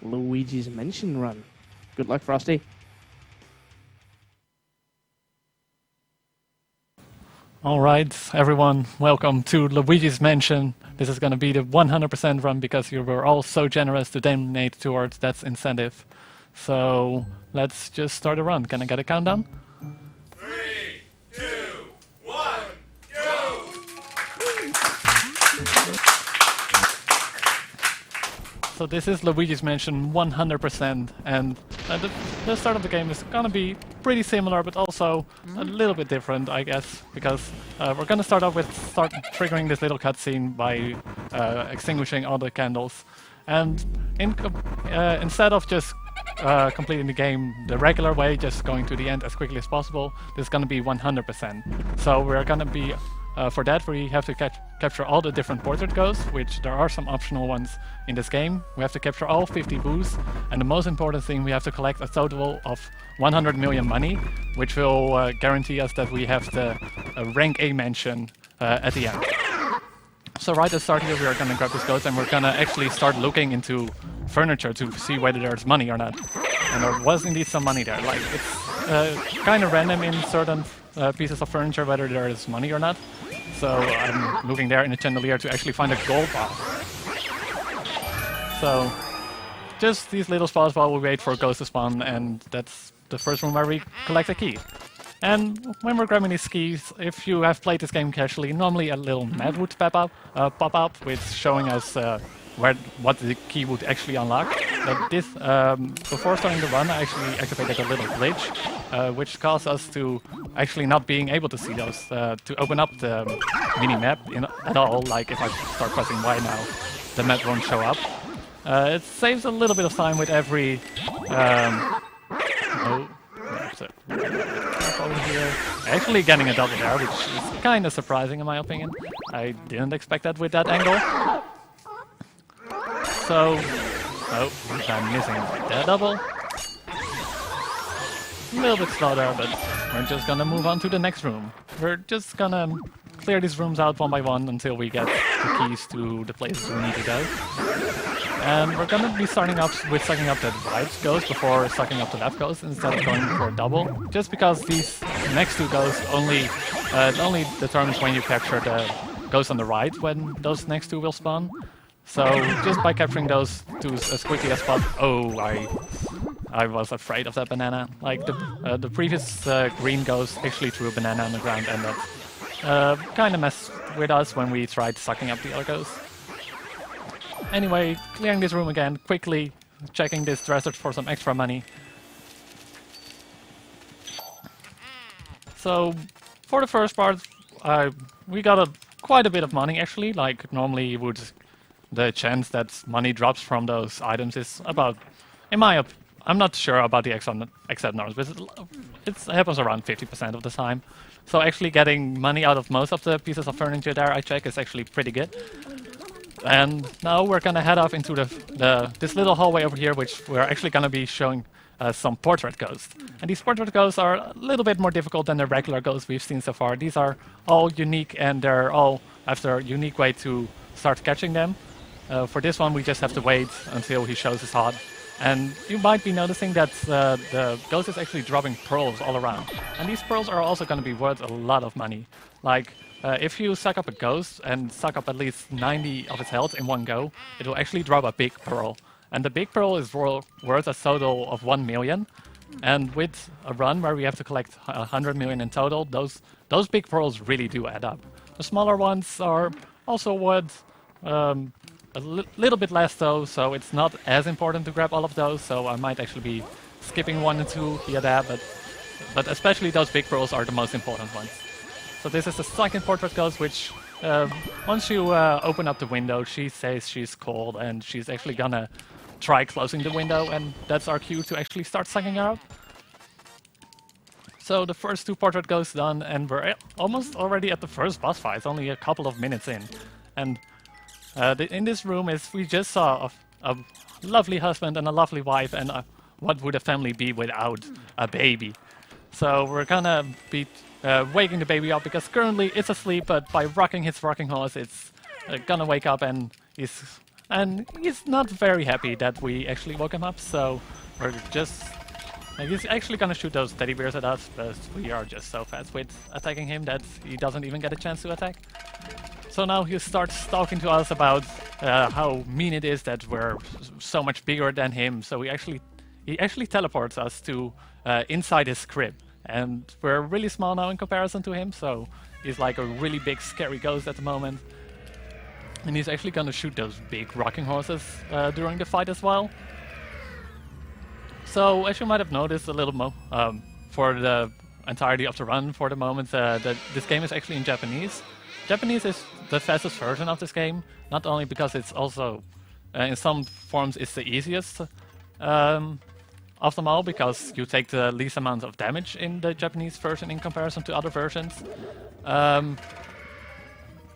Luigi's Mansion run. Good luck, Frosty. Alright, everyone, welcome to Luigi's Mansion. This is going to be the 100% run because you were all so generous to donate towards that incentive. So, let's just start the run. Can I get a countdown? 3, 2, 1, go! So this is Luigi's Mansion 100%, and the start of the game is gonna be pretty similar, but also a little bit different, I guess, because we're gonna start off with triggering this little cutscene by extinguishing all the candles, and instead of just completing the game the regular way, just going to the end as quickly as possible, this is gonna be 100%. So we're gonna be for that, we have to capture all the different portrait ghosts, which there are some optional ones in this game. We have to capture all 50 boos, and the most important thing, we have to collect a total of 100 million money, which will guarantee us that we have the rank A mansion at the end. So right at the start here, we are going to grab this ghost, and we're going to actually start looking into furniture to see whether there's money or not. And there was indeed some money there. Like, it's kind of random in certain pieces of furniture whether there is money or not. So I'm looking there in the chandelier to actually find a gold bar. So just these little spots while we wait for a ghost to spawn, and that's the first room where we collect a key. And when we're grabbing these keys, if you have played this game casually, normally a little map would pop up with showing us what the key would actually unlock. But this, before starting the run, I actually activated a little glitch, which caused us to actually not being able to see those, to open up the mini-map at all. Like if I start pressing Y now, the map won't show up. It saves a little bit of time with every... over here. Actually getting a double there, which is kind of surprising in my opinion. I didn't expect that with that angle. So, I'm missing that double. A little bit slow there, but we're just gonna move on to the next room. We're just gonna clear these rooms out one by one until we get the keys to the places we need to go. And we're gonna be starting off with sucking up the right ghost before sucking up the left ghost instead of going for a double. Just because these next two ghosts only determines when you capture the ghost on the right when those next two will spawn. So just by capturing those two as quickly as possible. Oh, I was afraid of that banana. Like the previous green ghost actually threw a banana on the ground, and that kind of messed with us when we tried sucking up the other ghost. Anyway, clearing this room again, quickly checking this dresser for some extra money. So, for the first part, we got quite a bit of money actually. Like, normally the chance that money drops from those items is about, I'm not sure about the exact numbers, but it happens around 50% of the time. So actually getting money out of most of the pieces of furniture there I check is actually pretty good. And now we're gonna head off into this little hallway over here, which we're actually gonna be showing some portrait ghosts. And these portrait ghosts are a little bit more difficult than the regular ghosts we've seen so far. These are all unique, and they're all after a unique way to start catching them. For this one, we just have to wait until he shows his heart. And you might be noticing that the ghost is actually dropping pearls all around. And these pearls are also going to be worth a lot of money. Like, if you suck up a ghost and suck up at least 90 of its health in one go, it will actually drop a big pearl. And the big pearl is worth a total of 1 million. And with a run where we have to collect 100 million in total, those big pearls really do add up. The smaller ones are also worth a little bit less though, so it's not as important to grab all of those, so I might actually be skipping 1 and 2 via that, but especially those big pearls are the most important ones. So this is the second portrait ghost, which once you open up the window, she says she's cold and she's actually gonna try closing the window, and that's our cue to actually start sucking her up. So the first two portrait ghosts done, and we're almost already at the first boss fight. It's only a couple of minutes in. And in this room we just saw a lovely husband and a lovely wife, and what would a family be without a baby? So we're gonna be waking the baby up because currently it's asleep, but by rocking his rocking horse, it's gonna wake up and is And he's not very happy that we actually woke him up, so we're just... Like, he's actually gonna shoot those teddy bears at us, but we are just so fast with attacking him that he doesn't even get a chance to attack. So now he starts talking to us about how mean it is that we're so much bigger than him. So he actually teleports us to inside his crib, and we're really small now in comparison to him. So he's like a really big, scary ghost at the moment, and he's actually gonna shoot those big rocking horses during the fight as well. So as you might have noticed a little for the entirety of the run, for the moment, that this game is actually in Japanese. Japanese is the fastest version of this game, not only because it's also, in some forms, it's the easiest of them all, because you take the least amount of damage in the Japanese version in comparison to other versions.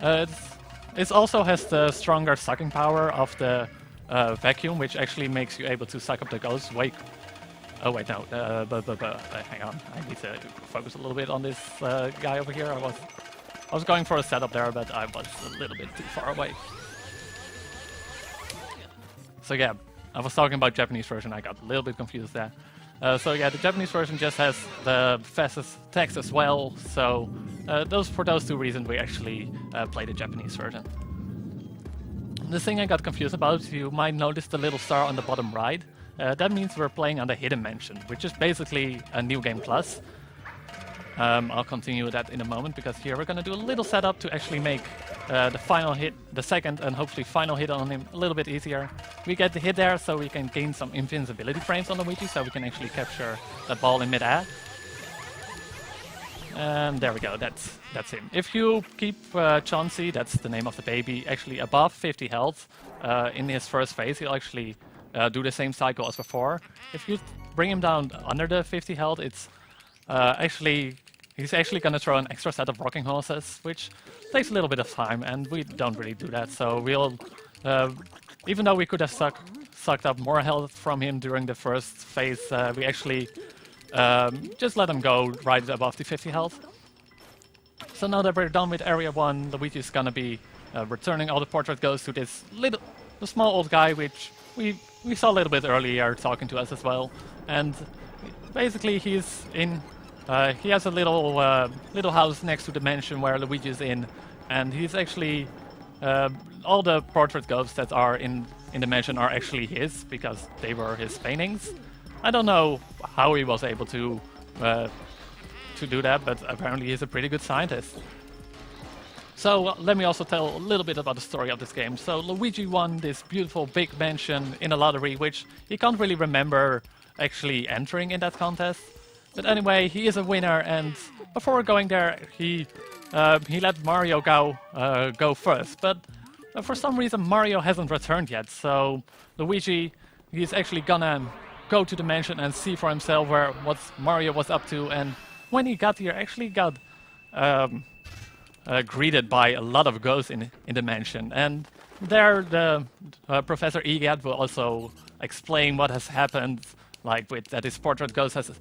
It also has the stronger sucking power of the vacuum, which actually makes you able to suck up the ghosts. Oh wait, no, hang on, I need to focus a little bit on this guy over here. I was going for a setup there, but I was a little bit too far away. So yeah, I was talking about Japanese version, I got a little bit confused there. So yeah, the Japanese version just has the fastest text as well, so for those two reasons we actually play the Japanese version. The thing I got confused about, you might notice the little star on the bottom right. That means we're playing on the Hidden Mansion, which is basically a New Game Plus. I'll continue that in a moment, because here we're going to do a little setup to actually make the final hit, the second and hopefully final hit on him a little bit easier. We get the hit there so we can gain some invincibility frames on Luigi, so we can actually capture that ball in mid-air. And there we go, that's him. If you keep Chauncey, that's the name of the baby, actually above 50 health in his first phase, he'll actually do the same cycle as before. If you bring him down under the 50 health, it's he's actually going to throw an extra set of rocking horses, which takes a little bit of time, and we don't really do that. So we'll, even though we could have sucked up more health from him during the first phase, we actually just let him go right above the 50 health. So now that we're done with Area 1, Luigi's going to be returning all the portrait ghosts to this the small old guy, which we saw a little bit earlier talking to us as well. And basically he's in... he has a little house next to the mansion where Luigi's in, and he's actually all the portrait ghosts that are in the mansion are actually his, because they were his paintings. I don't know how he was able to do that, but apparently he's a pretty good scientist. So let me also tell a little bit about the story of this game. So Luigi won this beautiful big mansion in a lottery, which he can't really remember actually entering in that contest. But anyway, he is a winner, and before going there, he let Mario go first. But for some reason, Mario hasn't returned yet. So Luigi, he's actually gonna go to the mansion and see for himself what Mario was up to. And when he got here, actually got greeted by a lot of ghosts in the mansion. And there, the Professor Egad will also explain what has happened, like that his portrait ghost have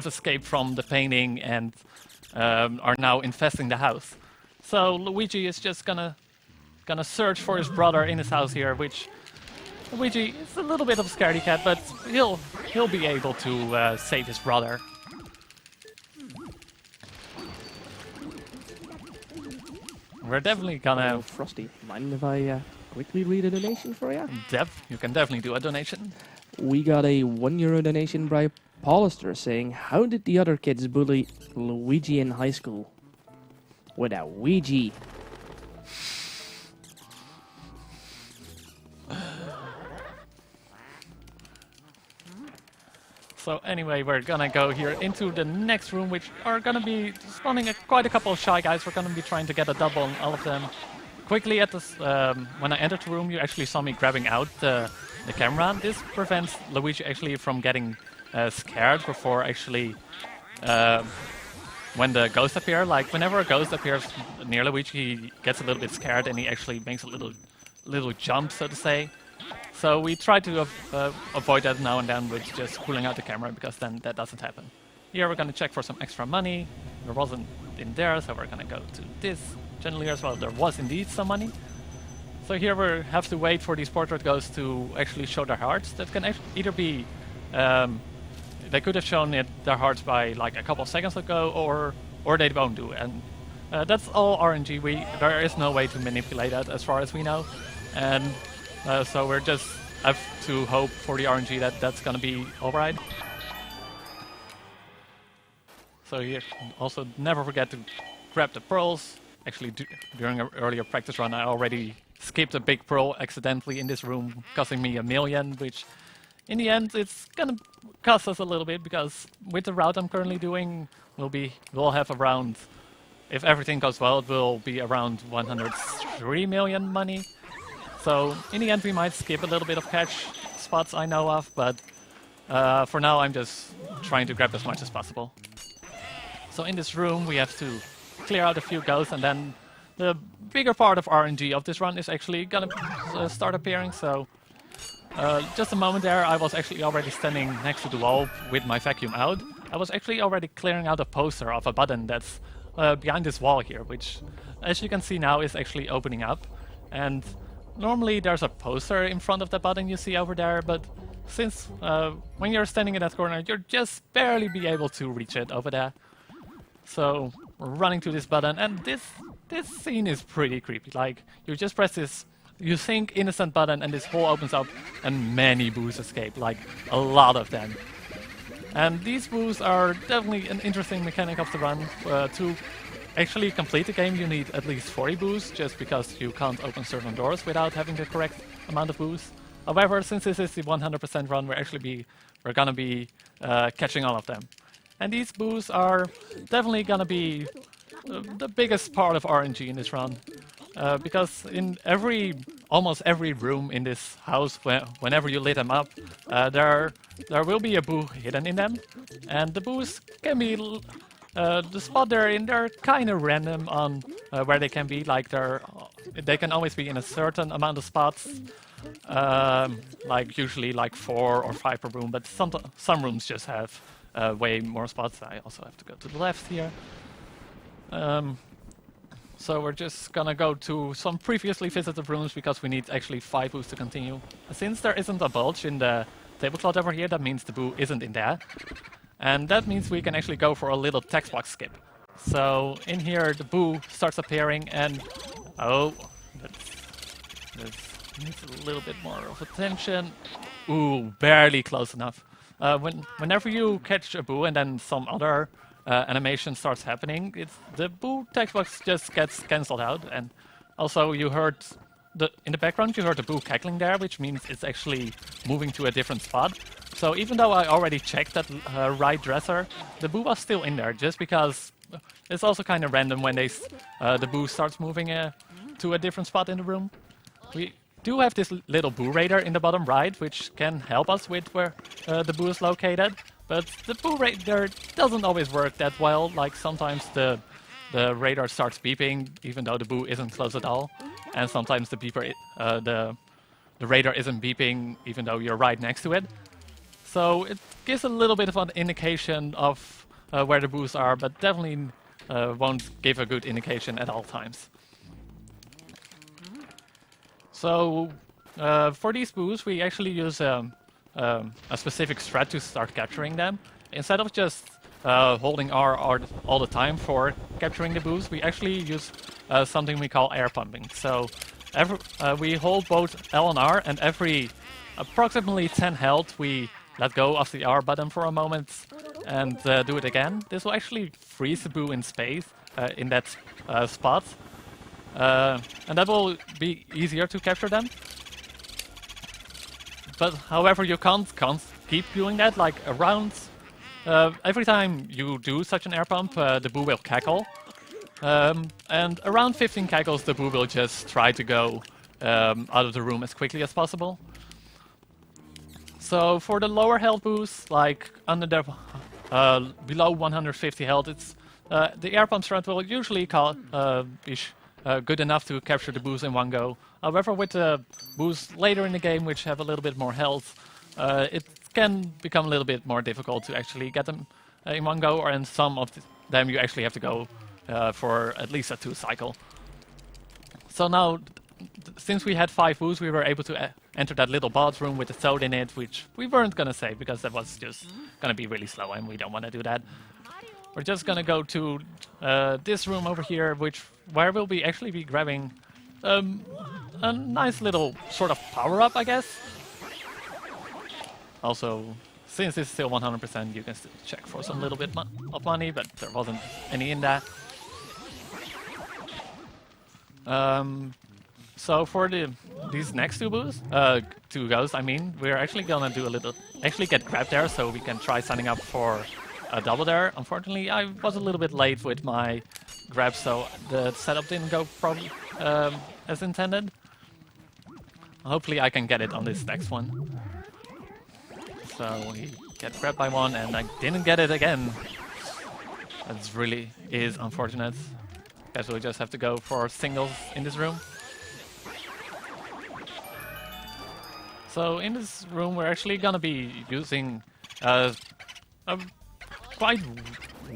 escaped from the painting and are now infesting the house. So Luigi is just gonna search for his brother in his house here, which Luigi is a little bit of a scaredy cat, but he'll be able to save his brother. We're definitely gonna... Frosty, mind if I quickly read a donation for you? You can definitely do a donation. We got a €1 donation by Paulister saying, how did the other kids bully Luigi in high school? With a Ouija. So anyway, we're gonna go here into the next room, which are gonna be spawning quite a couple of shy guys. We're gonna be trying to get a double on all of them. Quickly at this, when I entered the room, you actually saw me grabbing out the camera. This prevents Luigi actually from getting scared before actually when the ghosts appear. Like whenever a ghost appears near Luigi, he gets a little bit scared and he actually makes a little jump, so to say. So we try to avoid that now and then with just pulling out the camera, because then that doesn't happen. Here we're going to check for some extra money. There wasn't in there, so we're going to go to this chandeliers, well, there was indeed some money. So here we have to wait for these portrait ghosts to actually show their hearts. That can either be, they could have shown their hearts by like a couple of seconds ago, or they won't do. And that's all RNG. There is no way to manipulate that as far as we know. And so we're just have to hope for the RNG that that's gonna be alright. So here, also never forget to grab the pearls. Actually, during an earlier practice run, I already skipped a big pearl accidentally in this room, costing me 1 million, which in the end it's gonna cost us a little bit, because with the route I'm currently doing, we'll have around, if everything goes well, it will be around 103 million money. So in the end we might skip a little bit of catch spots I know of, but for now I'm just trying to grab as much as possible. So in this room we have to clear out a few ghosts, and then the bigger part of RNG of this run is actually gonna start appearing. So just a moment there, I was actually already standing next to the wall with my vacuum out. I was actually already clearing out a poster of a button that's behind this wall here, which, as you can see now, is actually opening up. And normally there's a poster in front of the button you see over there, but since when you're standing in that corner, you're just barely be able to reach it over there. So we're running to this button, and this scene is pretty creepy. Like, you just press this, you think innocent button, and this hole opens up, and many boos escape, like a lot of them. And these boos are definitely an interesting mechanic of the run. To actually complete the game, you need at least 40 boos, just because you can't open certain doors without having the correct amount of boos. However, since this is the 100% run, we're gonna be catching all of them. And these boos are definitely gonna be the biggest part of RNG in this run, because in almost every room in this house, whenever you lit them up, there will be a boo hidden in them, and the boos can be the spot they're in. They're kind of random on where they can be. Like they can always be in a certain amount of spots, like usually like 4 or 5 per room, but some rooms just have way more spots. I also have to go to the left here. So we're just gonna go to some previously visited rooms, because we need actually 5 boos to continue. Since there isn't a bulge in the tablecloth over here, that means the boo isn't in there. And that means we can actually go for a little text box skip. So in here the boo starts appearing, and oh, that needs a little bit more of attention. Ooh, barely close enough. Whenever you catch a boo and then some other animation starts happening, the boo text box just gets cancelled out. And also you heard in the background you heard the boo cackling there, which means it's actually moving to a different spot. So even though I already checked that right dresser, the boo was still in there, just because it's also kind of random when the boo starts moving to a different spot in the room. We do have this little boo radar in the bottom right, which can help us with where the boo is located. But the boo radar doesn't always work that well. Like, sometimes the radar starts beeping even though the boo isn't close at all, and sometimes the radar isn't beeping even though you're right next to it. So it gives a little bit of an indication of where the boos are, but definitely won't give a good indication at all times. So for these boos, we actually use a specific strat to start capturing them. Instead of just holding R all the time for capturing the boos, we actually use something we call air pumping. So we hold both L and R, and every approximately 10 health we let go of the R button for a moment and do it again. This will actually freeze the boo in space in that spot, and that will be easier to capture them. But however, you can't keep doing that. Like, around every time you do such an air pump, the boo will cackle, and around 15 cackles the boo will just try to go out of the room as quickly as possible. So for the lower health boos, like under the below 150 health, it's the air pump strat will usually be good enough to capture the boos in one go. However, with the boos later in the game, which have a little bit more health, it can become a little bit more difficult to actually get them in one go, and some of them you actually have to go for at least a 2 cycle. So now, since we had 5 woos, we were able to enter that little bathroom with the toad in it, which we weren't gonna save because that was just gonna be really slow, and we don't want to do that. We're just gonna go to this room over here, where we'll be actually be grabbing a nice little sort of power-up, I guess. Also, since it's still 100%, you can still check for some little bit of money, but there wasn't any in that. So for these next two ghosts, I mean, we're actually gonna do actually get grabbed there, so we can try signing up for a double there. Unfortunately, I was a little bit late with my grab, so the setup didn't go probably as intended. Hopefully I can get it on this next one. So we get grabbed by one, and I didn't get it again. That really is unfortunate. Guess we'll just have to go for singles in this room. So in this room, we're actually gonna be using a quite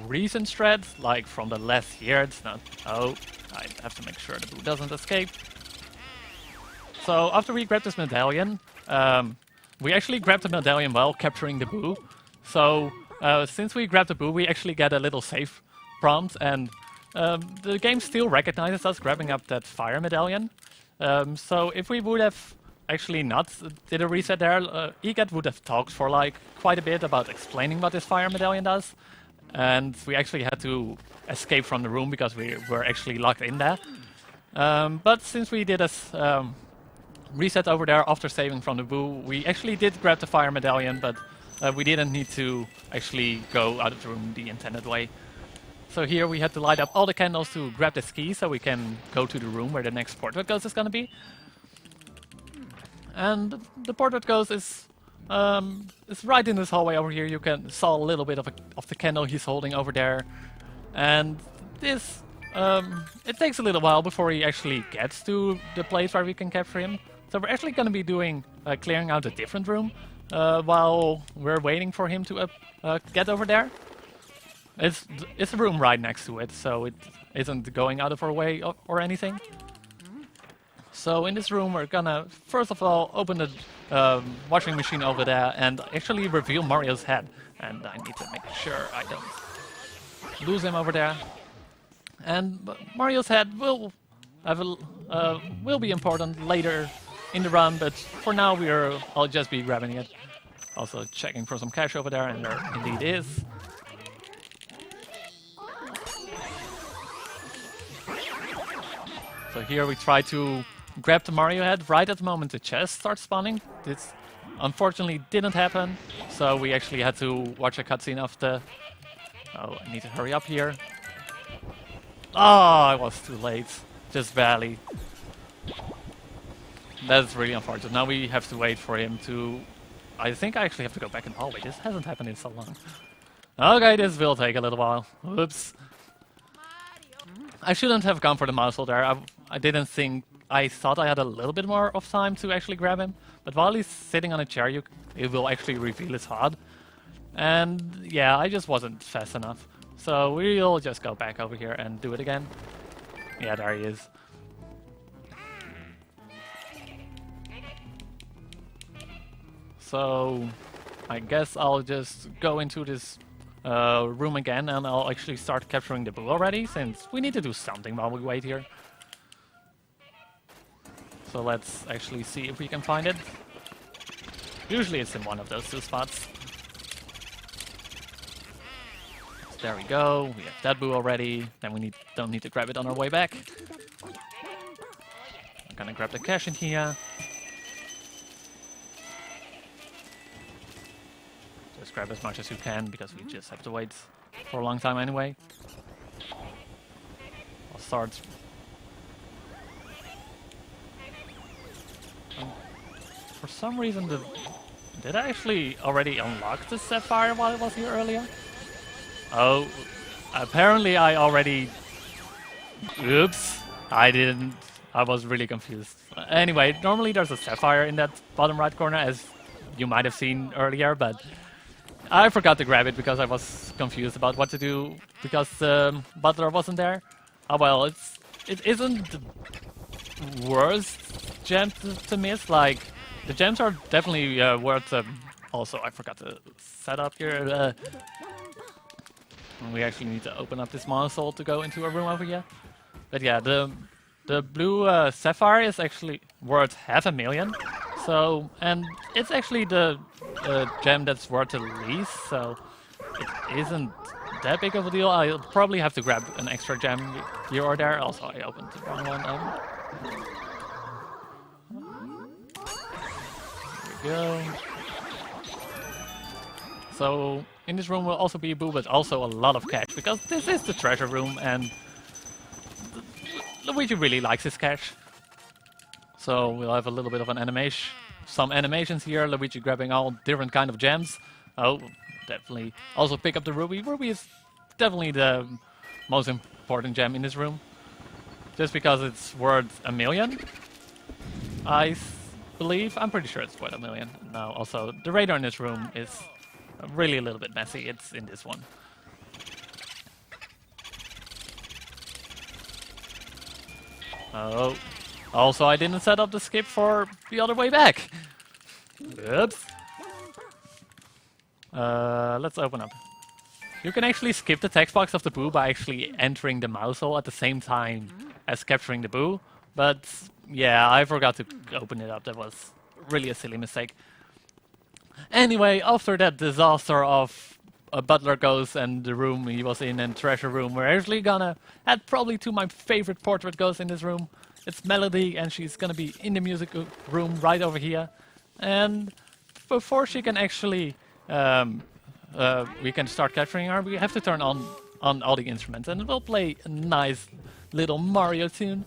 recent thread, like from the last year. It's not. Oh, I have to make sure the boo doesn't escape. So after we grab this medallion, we actually grabbed the medallion while capturing the boo. So since we grabbed the boo, we actually get a little save prompt, and the game still recognizes us grabbing up that fire medallion. So if we would have actually not did a reset there, EGAT would have talked for like quite a bit about explaining what this fire medallion does, and we actually had to escape from the room because we were actually locked in there. But since we did a reset over there after saving from the boo, we actually did grab the fire medallion, but we didn't need to actually go out of the room the intended way. So here we had to light up all the candles to grab this key so we can go to the room where the next portrait ghost is going to be. And the portrait ghost is right in this hallway over here. You can saw a little bit of the candle he's holding over there. And this, it takes a little while before he actually gets to the place where we can capture him. So we're actually going to be doing clearing out a different room while we're waiting for him to get over there. It's a room right next to it, so it isn't going out of our way or anything. So in this room, we're gonna first of all open the washing machine over there and actually reveal Mario's head. And I need to make sure I don't lose him over there. And Mario's head will be important later in the run, but for now I'll just be grabbing it. Also checking for some cash over there, and there indeed is. So here we try to grab the Mario head right at the moment the chest starts spawning. This unfortunately didn't happen, so we actually had to watch a cutscene of the... Oh, I need to hurry up here. Oh, I was too late. Just barely. That's really unfortunate. Now we have to wait for him to... I think I actually have to go back in the hallway. This hasn't happened in so long. Okay, this will take a little while. Oops. I shouldn't have gone for the mousehole there. I didn't think... I thought I had a little bit more of time to actually grab him. But while he's sitting on a chair, it will actually reveal his HUD. And yeah, I just wasn't fast enough. So we'll just go back over here and do it again. Yeah, there he is. So I guess I'll just go into this room again, and I'll actually start capturing the boo already, since we need to do something while we wait here. So let's actually see if we can find it. Usually it's in one of those two spots. So there we go, we have that boo already, then we don't need to grab it on our way back. I'm gonna grab the cash in here. Just grab as much as you can, because we just have to wait for a long time anyway. I'll start... For some reason, did I actually already unlock the sapphire while I was here earlier? Oh, apparently I already... Oops, I didn't. I was really confused. Anyway, normally there's a sapphire in that bottom right corner, as you might have seen earlier, but I forgot to grab it because I was confused about what to do because the butler wasn't there. Oh well, it isn't worst gem to miss. Like, the gems are definitely worth. Also, I forgot to set up here. We actually need to open up this monosol to go into a room over here. But yeah, the blue sapphire is actually worth 500,000. So, and it's actually the gem that's worth the least. So it isn't that big of a deal. I'll probably have to grab an extra gem here or there. Also, I opened the wrong one. There we go. So in this room will also be a boo, but also a lot of cash, because this is the treasure room, and Luigi really likes his cash. So we'll have a little bit of an animation, some animations here. Luigi grabbing all different kind of gems. Oh, definitely. Also pick up the ruby. Ruby is definitely the most important gem in this room, just because it's worth 1 million. I believe. I'm pretty sure it's worth 1 million. Now, also the radar in this room is really a little bit messy. It's in this one. Oh, also I didn't set up the skip for the other way back. Oops. Let's open up. You can actually skip the text box of the boo by actually entering the mouse hole at the same time as capturing the boo. But yeah, I forgot to open it up. That was really a silly mistake. Anyway, after that disaster of a butler ghost and the room he was in and treasure room, we're actually gonna add probably to my favorite portrait ghost in this room. It's Melody, and she's gonna be in the music room right over here. And before she can actually, we can start capturing her, we have to turn on all the instruments, and we'll play a nice little Mario tune.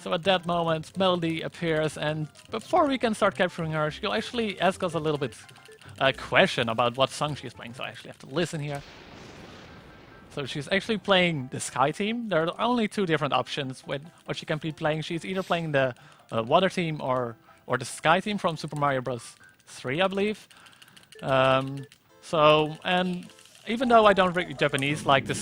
So at that moment, Melody appears, and before we can start capturing her, she'll actually ask us a little bit a question about what song she's playing, so I actually have to listen here. So she's actually playing the Sky Team. There are only two different options with what she can be playing. She's either playing the Water Team or the Sky Team from Super Mario Bros. 3, I believe. And even though I don't read Japanese, like the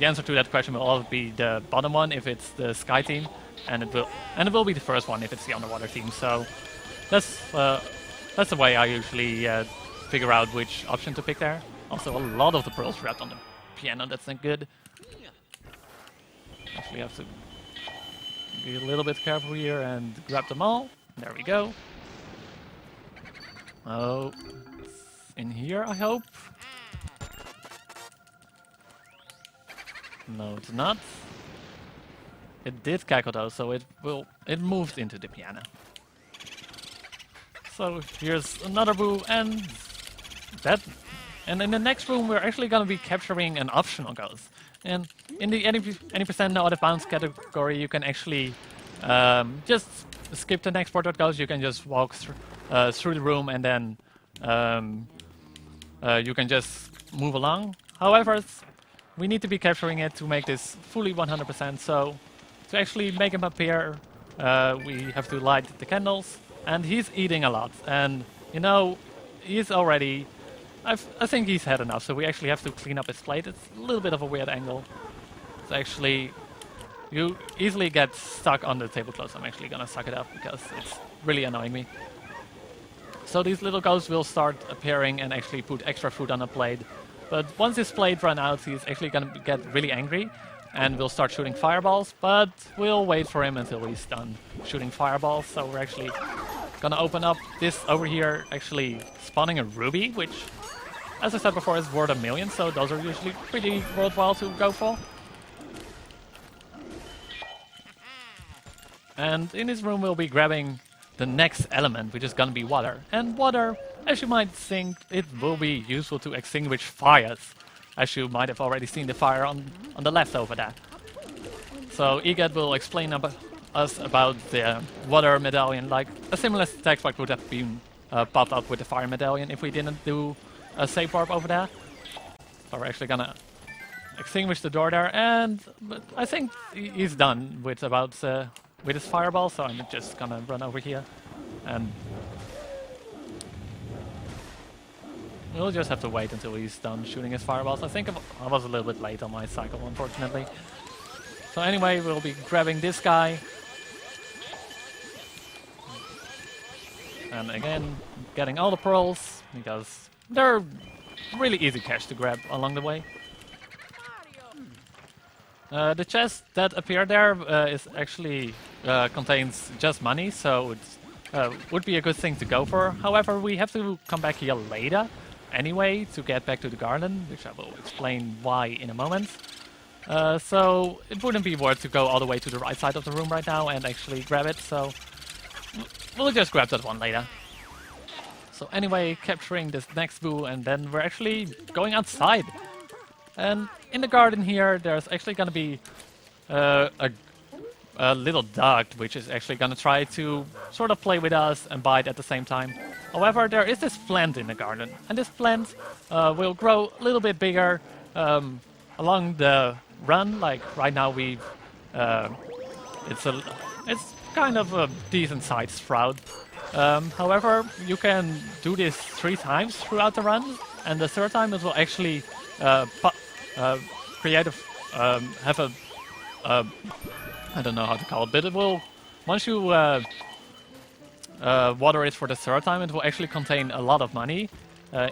answer to that question will always be the bottom one if it's the Sky Team, and it will be the first one if it's the Underwater Team. So that's the way I usually figure out which option to pick there. Also, a lot of the pearls wrapped on the piano. That's not good. Actually, have to be a little bit careful here and grab them all. There we go. Oh. In here, I hope. No, it's not. It did cackle though, so it moved into the piano. So here's another boo, and in the next room we're actually gonna be capturing an optional ghost. And in the any percent no out of bounds category, you can actually just skip the next portrait ghost. You can just walk through the room, and then you can just move along. However, we need to be capturing it to make this fully 100%. So to actually make him appear, we have to light the candles. And he's eating a lot. And, you know, he's already... I think he's had enough, so we actually have to clean up his plate. It's a little bit of a weird angle. It's actually... You easily get stuck on the tablecloth. I'm actually gonna suck it up because it's really annoying me. So these little ghosts will start appearing and actually put extra food on the plate. But once his plate runs out, he's actually gonna get really angry and will start shooting fireballs. But we'll wait for him until he's done shooting fireballs. So we're actually gonna open up this over here, actually spawning a ruby, which, as I said before, is worth 1 million. So those are usually pretty worthwhile to go for. And in this room we'll be grabbing the next element, which is gonna be water. And water, as you might think, it will be useful to extinguish fires, as you might have already seen the fire on the left over there. So Egad will explain us about the water medallion, like a similar text box would have been popped up with the fire medallion if we didn't do a safe warp over there. So we're actually gonna extinguish the door there, and I think he's done with with his fireball, so I'm just gonna run over here and we'll just have to wait until he's done shooting his fireballs. I think I was a little bit late on my cycle, unfortunately. So anyway, we'll be grabbing this guy. And again, getting all the pearls, because they're really easy cash to grab along the way. The chest that appeared there is actually contains just money, so it would be a good thing to go for. However, we have to come back here later anyway to get back to the garden, which I will explain why in a moment. So it wouldn't be worth to go all the way to the right side of the room right now and actually grab it, so we'll just grab that one later. So anyway, capturing this next boo, and then we're actually going outside. And in the garden here, there's actually going to be a little dog, which is actually going to try to sort of play with us and bite at the same time. However, there is this plant in the garden, and this plant will grow a little bit bigger along the run. Like right now, it's kind of a decent sized sprout. However, you can do this 3 times throughout the run, and the 3rd time it will actually create have a I don't know how to call it, but it will, once you water it for the 3rd time, it will actually contain a lot of money,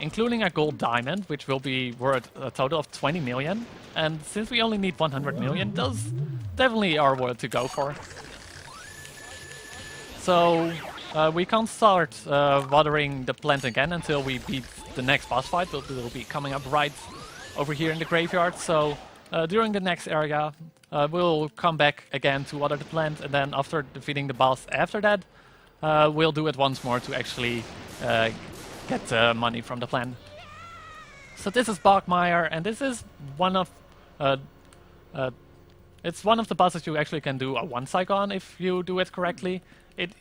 including a gold diamond, which will be worth a total of 20 million. And since we only need 100 million, those definitely are worth to go for. So we can't start watering the plant again until we beat the next boss fight. We'll be coming up right over here in the graveyard. So during the next area, we'll come back again to water the plant, and then after defeating the boss after that, we'll do it once more to actually get money from the plant. So this is Bogmire, and this is one of it's one of the bosses you actually can do a one cycle on if you do it correctly. It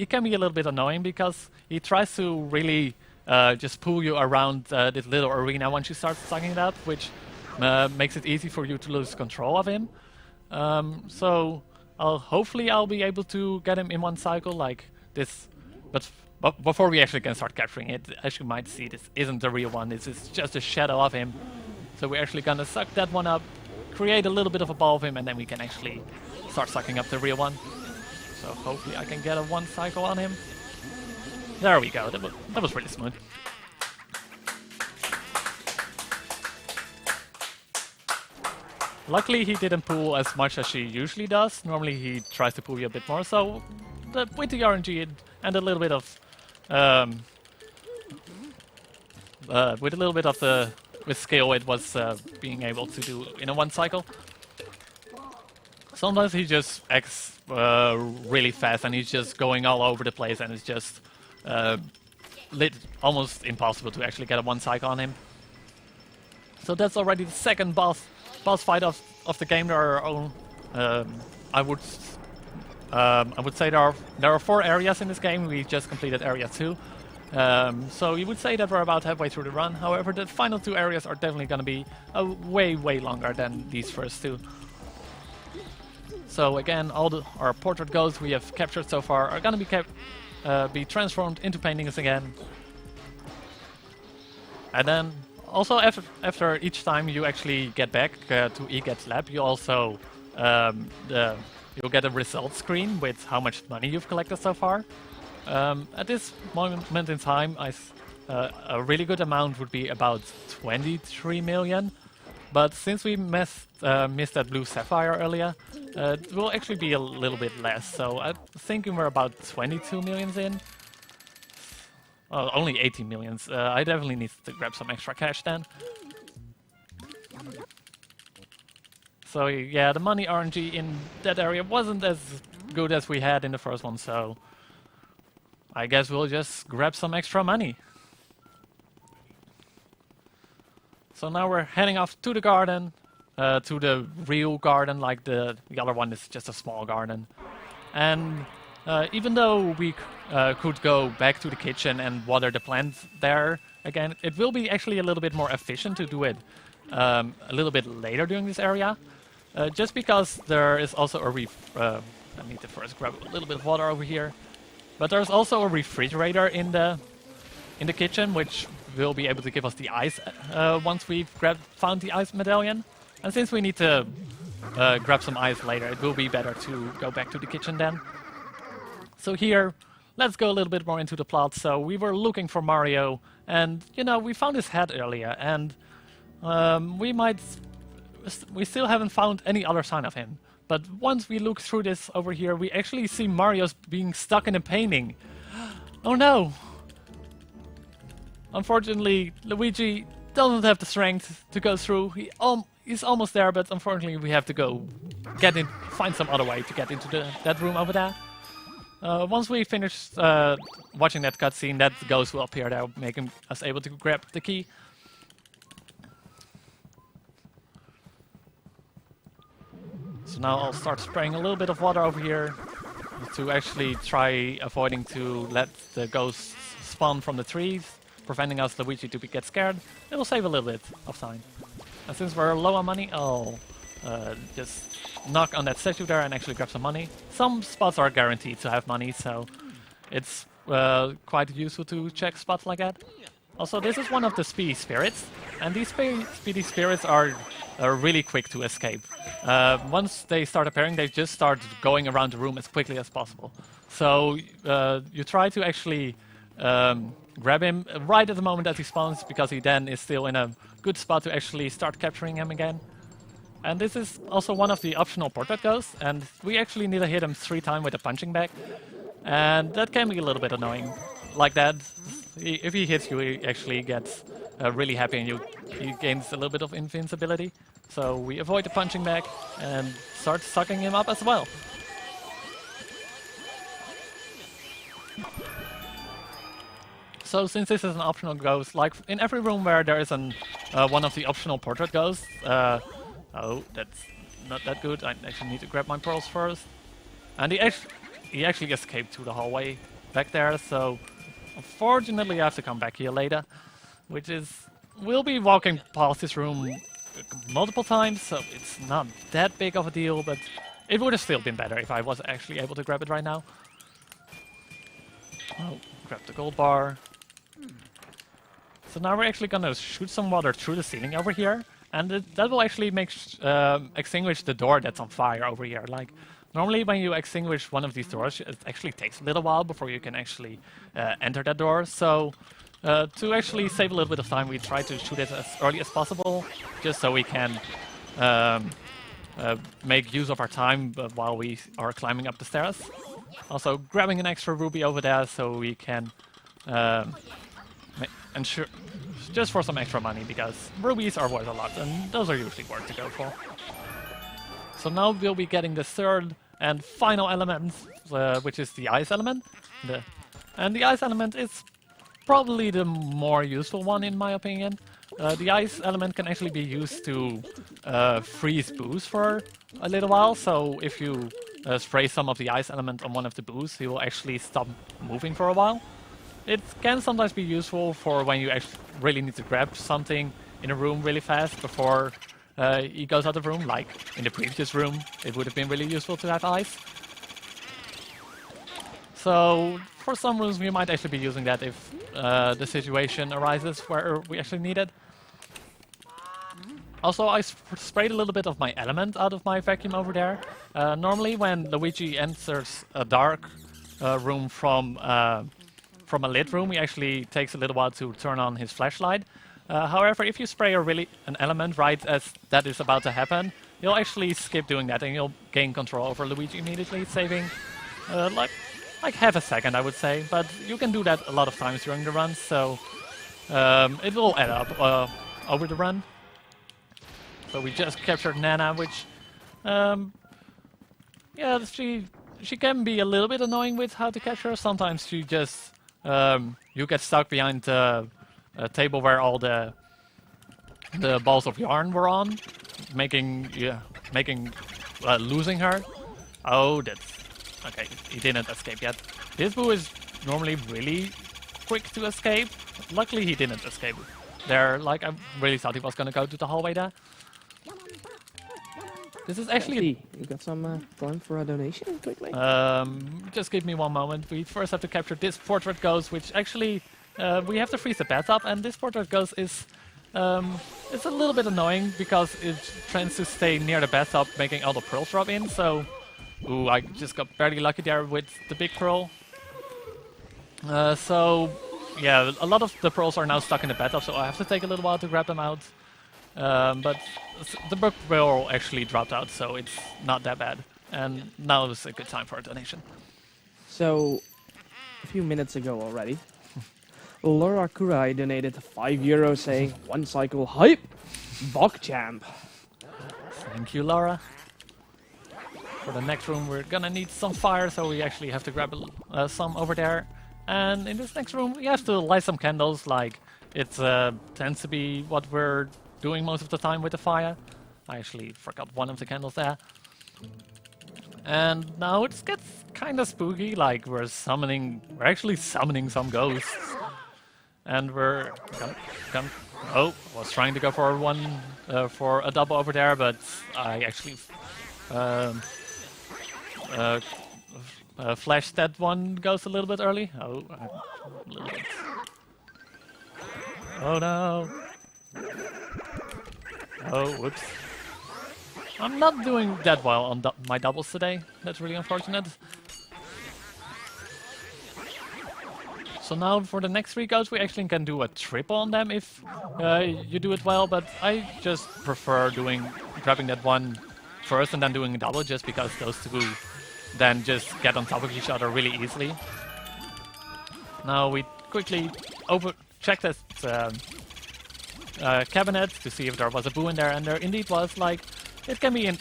can be a little bit annoying because he tries to really just pull you around this little arena once you start sucking it up, which makes it easy for you to lose control of him. So hopefully I'll be able to get him in one cycle like this. But before we actually can start capturing it, as you might see, this isn't the real one. This is just a shadow of him. So we're actually gonna suck that one up, create a little bit of a ball of him, and then we can actually start sucking up the real one. So hopefully I can get a one cycle on him. There we go. That was pretty smooth. Luckily he didn't pull as much as she usually does. Normally he tries to pull you a bit more. So with the RNG and a little bit of with skill, it was being able to do in a one cycle. Sometimes he just acts really fast and he's just going all over the place, and it's just almost impossible to actually get a one cycle on him. So that's already the second boss fight of the game. There are I would say there are 4 areas in this game. We just completed area 2. So you would say that we're about halfway through the run. However, the final 2 areas are definitely going to be way longer than these first 2. So again, all our portrait ghosts we have captured so far are going to be transformed into paintings again. And then also after each time you actually get back to Egad's lab, you also you'll get a result screen with how much money you've collected so far. At this moment in time, a really good amount would be about 23 million. But since we missed that blue sapphire earlier, it will actually be a little bit less. So I'm thinking we're about 22 millions in. Well, only 18 millions. I definitely need to grab some extra cash then. So yeah, the money RNG in that area wasn't as good as we had in the first one, so I guess we'll just grab some extra money. So now we're heading off to the garden, to the real garden, like the other one is just a small garden. And even though we could go back to the kitchen and water the plants there again, it will be actually a little bit more efficient to do it a little bit later during this area. Just because there is also a I need to first grab a little bit of water over here. But there's also a refrigerator in the kitchen, which will be able to give us the ice once we've found the ice medallion. And since we need to grab some ice later, it will be better to go back to the kitchen then. So here, let's go a little bit more into the plot. So we were looking for Mario, and you know, we found his head earlier, and we still haven't found any other sign of him. But once we look through this over here, we actually see Mario's being stuck in a painting. Oh no! Unfortunately, Luigi doesn't have the strength to go through. He's almost there, but unfortunately we have to go find some other way to get into that room over there. Once we finish watching that cutscene, that ghost will appear there, making us able to grab the key. So now I'll start spraying a little bit of water over here to actually try avoiding to let the ghosts spawn from the trees, preventing us, Luigi, to get scared. It will save a little bit of time. And since we're low on money, I'll just knock on that statue there and actually grab some money. Some spots are guaranteed to have money, so it's quite useful to check spots like that. Also, this is one of the speedy spirits, and these speedy spirits are really quick to escape. Once they start appearing, they just start going around the room as quickly as possible. So you try to actually grab him right at the moment that he spawns, because he then is still in a good spot to actually start capturing him again. And this is also one of the optional portrait ghosts, and we actually need to hit him 3 times with a punching bag. And that can be a little bit annoying. Like that, if he hits you, he actually gets really happy and he gains a little bit of invincibility. So we avoid the punching bag and start sucking him up as well. So since this is an optional ghost, like in every room where there is one of the optional portrait ghosts, oh, that's not that good. I actually need to grab my pearls first. And he actually escaped to the hallway back there, so unfortunately I have to come back here later, which is, we'll be walking past this room multiple times, so it's not that big of a deal, but it would have still been better if I was actually able to grab it right now. Oh, grab the gold bar. So now we're actually gonna shoot some water through the ceiling over here, and that will actually extinguish the door that's on fire over here. Like, normally when you extinguish one of these doors, it actually takes a little while before you can actually enter that door. So to actually save a little bit of time, we try to shoot it as early as possible, just so we can make use of our time while we are climbing up the stairs. Also grabbing an extra ruby over there so we can ensure, just for some extra money, because rubies are worth a lot and those are usually worth to go for. So now we'll be getting the 3rd and final element, which is the ice element. And the ice element is probably the more useful one in my opinion. The ice element can actually be used to freeze boos for a little while, so if you spray some of the ice element on one of the boos, he will actually stop moving for a while. It can sometimes be useful for when you actually really need to grab something in a room really fast before he goes out of the room, like in the previous room. It would have been really useful to have ice. So for some rooms we might actually be using that if the situation arises where we actually need it. Also, I sprayed a little bit of my element out of my vacuum over there. Normally when Luigi enters a dark room from a lit room, he actually takes a little while to turn on his flashlight. However, if you spray an element right as that is about to happen, you'll actually skip doing that and you'll gain control over Luigi immediately, saving like half a second, I would say. But you can do that a lot of times during the run, so it will add up over the run. So we just captured Nana, which, yeah, she can be a little bit annoying with how to capture her. Sometimes she just, you get stuck behind a table where all the balls of yarn were on, losing her. Oh, that's okay. He didn't escape yet. This boo is normally really quick to escape. Luckily, he didn't escape there. Like, I really thought he was gonna go to the hallway there. This is actually. You got some time for a donation quickly? Just give me one moment. We first have to capture this portrait ghost, which actually we have to freeze the bathtub, and this portrait ghost is it's a little bit annoying because it tends to stay near the bathtub, making all the pearls drop in. So, ooh, I just got barely lucky there with the big pearl. So, yeah, a lot of the pearls are now stuck in the bathtub, so I have to take a little while to grab them out. But the book pearl actually dropped out, so it's not that bad. And now is a good time for a donation. So, a few minutes ago already, Laura Kurai donated €5 saying, "One cycle hype, Bogchamp." Thank you, Laura. For the next room, we're gonna need some fire, so we actually have to grab some over there. And in this next room, we have to light some candles, like it tends to be what we're doing most of the time with the fire. I actually forgot one of the candles there. And now it gets kind of spooky, like we're actually summoning some ghosts. And we're oh, was trying to go for for a double over there, but I actually flashed that one ghost a little bit early. Oh, a little bit. Oh no! Oh, whoops. I'm not doing that well on my doubles today. That's really unfortunate. So now for the next 3 ghosts, we actually can do a triple on them if you do it well, but I just prefer grabbing that one first and then doing a double, just because those two then just get on top of each other really easily. Now we quickly check this cabinet to see if there was a boo in there, and there indeed was. Like, it can be in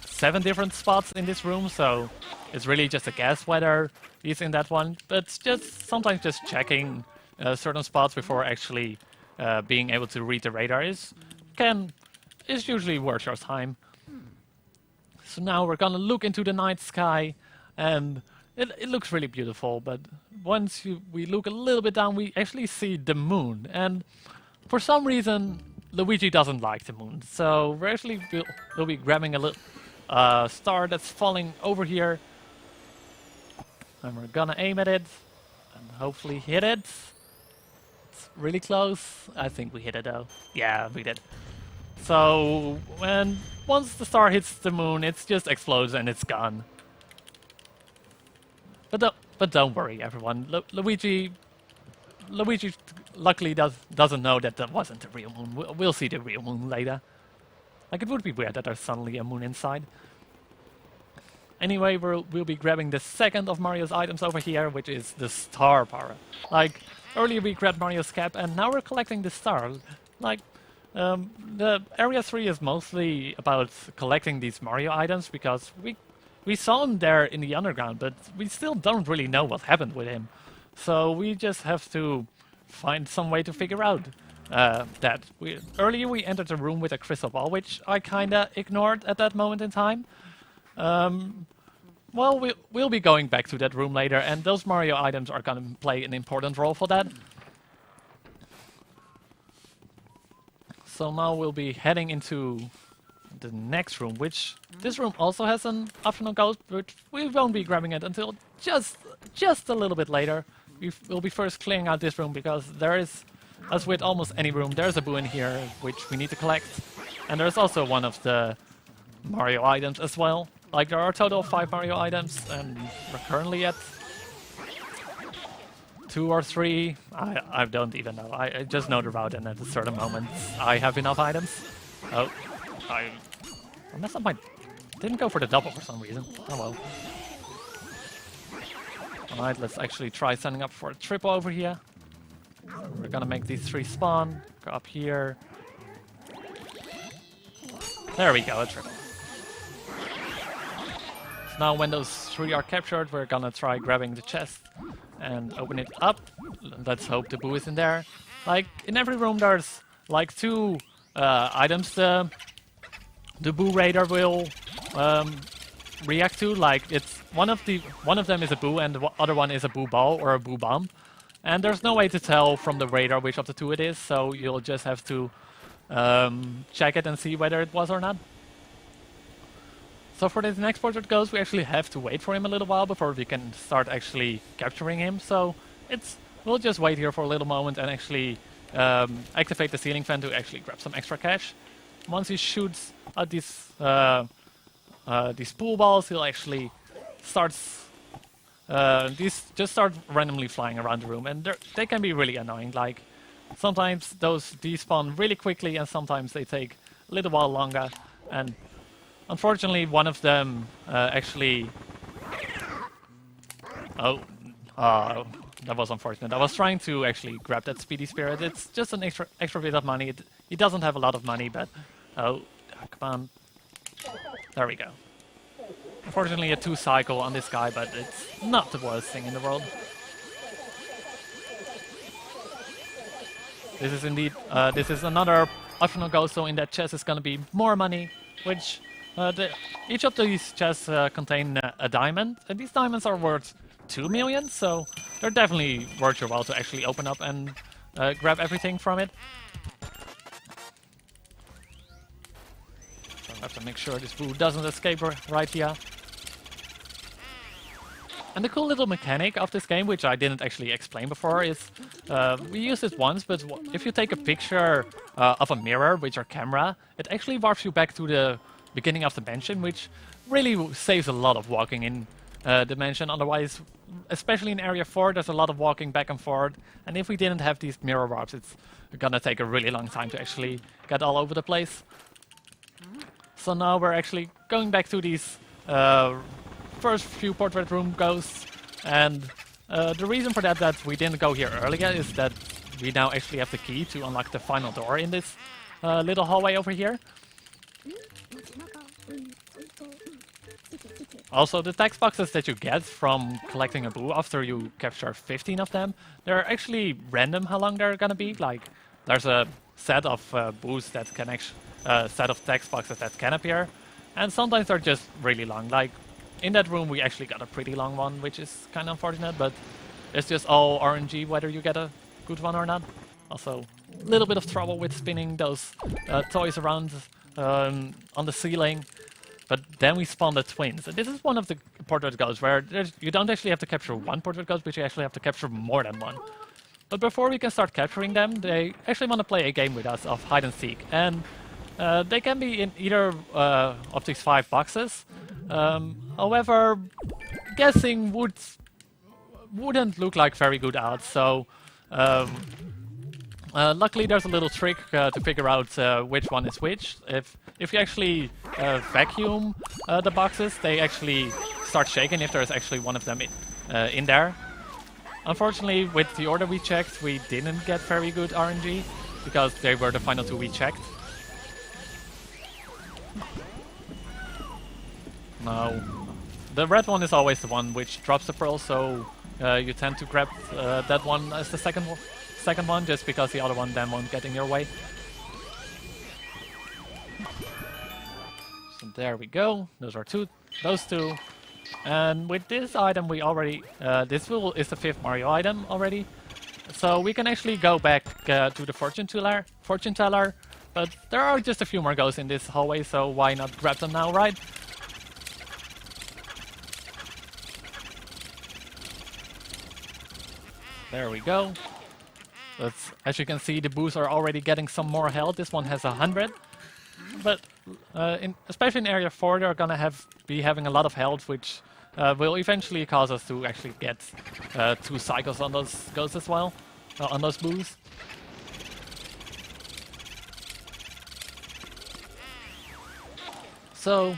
7 different spots in this room, so it's really just a guess whether he's in that one. But sometimes just checking certain spots before actually being able to read the radar is usually worth your time. So now we're gonna look into the night sky, and it looks really beautiful. But once we look a little bit down, we actually see the moon, and for some reason Luigi doesn't like the moon. So we'll be grabbing a little star that's falling over here, and we're gonna aim at it and hopefully hit it. It's really close. I think we hit it though. Yeah, we did. So once the star hits the moon, it just explodes and it's gone. But don't worry, everyone. Luigi luckily doesn't know that wasn't the real moon. We'll see the real moon later. Like, it would be weird that there's suddenly a moon inside. Anyway, we'll be grabbing the second of Mario's items over here, which is the star power. Like, earlier we grabbed Mario's cap, and now we're collecting the star. Like, the Area 3 is mostly about collecting these Mario items, because we saw him there in the underground, but we still don't really know what happened with him. So we just have to find some way to figure out that. Earlier we entered a room with a crystal ball, which I kinda ignored at that moment in time. Well, we'll be going back to that room later, and those Mario items are gonna play an important role for that. So now we'll be heading into the next room, which this room also has an optional ghost, but we won't be grabbing it until just a little bit later. We'll be first clearing out this room, because there is, as with almost any room, there's a boo in here which we need to collect. And there's also one of the Mario items as well. Like, there are a total of 5 Mario items, and we're currently at 2 or 3. I don't even know. I just know the route, and at a certain moment I have enough items. Oh, I messed up didn't go for the double for some reason. Oh well. Alright, let's actually try signing up for a triple over here. We're gonna make these 3 spawn. Go up here. There we go, a triple. So now when those 3 are captured, we're gonna try grabbing the chest and open it up. Let's hope the boo is in there. Like, in every room there's like 2 items the boo radar will react to. Like, it's one of them is a boo, and the other one is a boo ball or a boo bomb. And there's no way to tell from the radar which of the 2 it is, so you'll just have to check it and see whether it was or not. So for this next portrait ghost, we actually have to wait for him a little while before we can start actually capturing him. So it's we'll just wait here for a little moment and actually activate the ceiling fan to actually grab some extra cash. Once he shoots at these pool balls, he'll actually these just start randomly flying around the room, and they can be really annoying. Like sometimes those despawn really quickly, and sometimes they take a little while longer. And unfortunately, one of them actually. Oh, that was unfortunate. I was trying to actually grab that speedy spirit. It's just an extra bit of money. He doesn't have a lot of money, but oh, come on. There we go. Unfortunately, a 2 cycle on this guy, but it's not the worst thing in the world. This is indeed, this is another optional ghost, so in that chest is going to be more money, which each of these chests contain a diamond, and these diamonds are worth 2 million, so they're definitely worth your while to actually open up and grab everything from it. So I have to make sure this food doesn't escape right here. And the cool little mechanic of this game, which I didn't actually explain before, is we used it once, but if you take a picture of a mirror with your camera, it actually warps you back to the beginning of the mansion, which really saves a lot of walking in the mansion. Otherwise, especially in Area 4, there's a lot of walking back and forth, and if we didn't have these mirror warps, it's gonna take a really long time to actually get all over the place. So now we're actually going back to these first few portrait room ghosts, and the reason for that we didn't go here earlier is that we now actually have the key to unlock the final door in this little hallway over here. Also, the text boxes that you get from collecting a boo after you capture 15 of them, they're actually random how long they're gonna be. Like, there's a set of boos that can set of text boxes that can appear, and sometimes they're just really long. Like, in that room we actually got a pretty long one, which is kind of unfortunate, but it's just all RNG whether you get a good one or not. Also, a little bit of trouble with spinning those toys around on the ceiling. But then we spawn the twins. And this is one of the portrait ghosts where you don't actually have to capture one portrait ghost, but you actually have to capture more than one. But before we can start capturing them, they actually want to play a game with us of hide and seek. And they can be in either of these 5 boxes. However, guessing wouldn't look like very good odds. So luckily there's a little trick to figure out which one is which. If you actually vacuum the boxes, they actually start shaking if there's actually one of them in there. Unfortunately, with the order we checked, we didn't get very good RNG, because they were the final 2 we checked. No. The red one is always the one which drops the pearl, so you tend to grab that one as the second one, just because the other one then won't get in your way. So there we go. Those two. And with this item we already, this is the 5th Mario item already. So we can actually go back to the fortune teller, but there are just a few more ghosts in this hallway, so why not grab them now, right? There we go. As you can see, the boos are already getting some more health. This one has 100. But especially in Area 4, they're gonna be having a lot of health, which will eventually cause us to actually get 2 cycles on those ghosts as well, on those boos. So,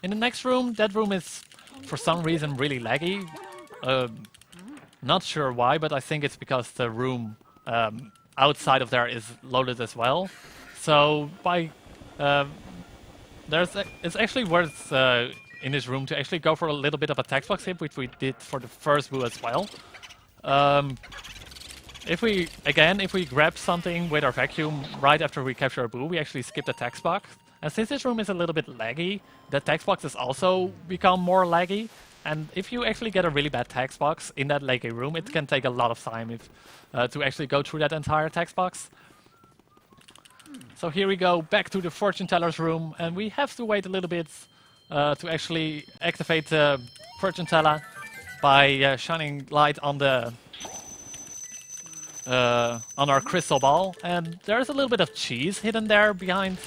in the next room, that room is for some reason really laggy. Not sure why, but I think it's because the room outside of there is loaded as well. So it's actually worth in this room to actually go for a little bit of a text box hit, which we did for the first boo as well. If we grab something with our vacuum right after we capture a boo, we actually skip the text box. And since this room is a little bit laggy, the text boxes also become more laggy. And if you actually get a really bad text box in that laggy room, it can take a lot of time to actually go through that entire text box. So here we go, back to the fortune teller's room, and we have to wait a little bit to actually activate the fortune teller by shining light on the on our crystal ball, and there's a little bit of cheese hidden there behind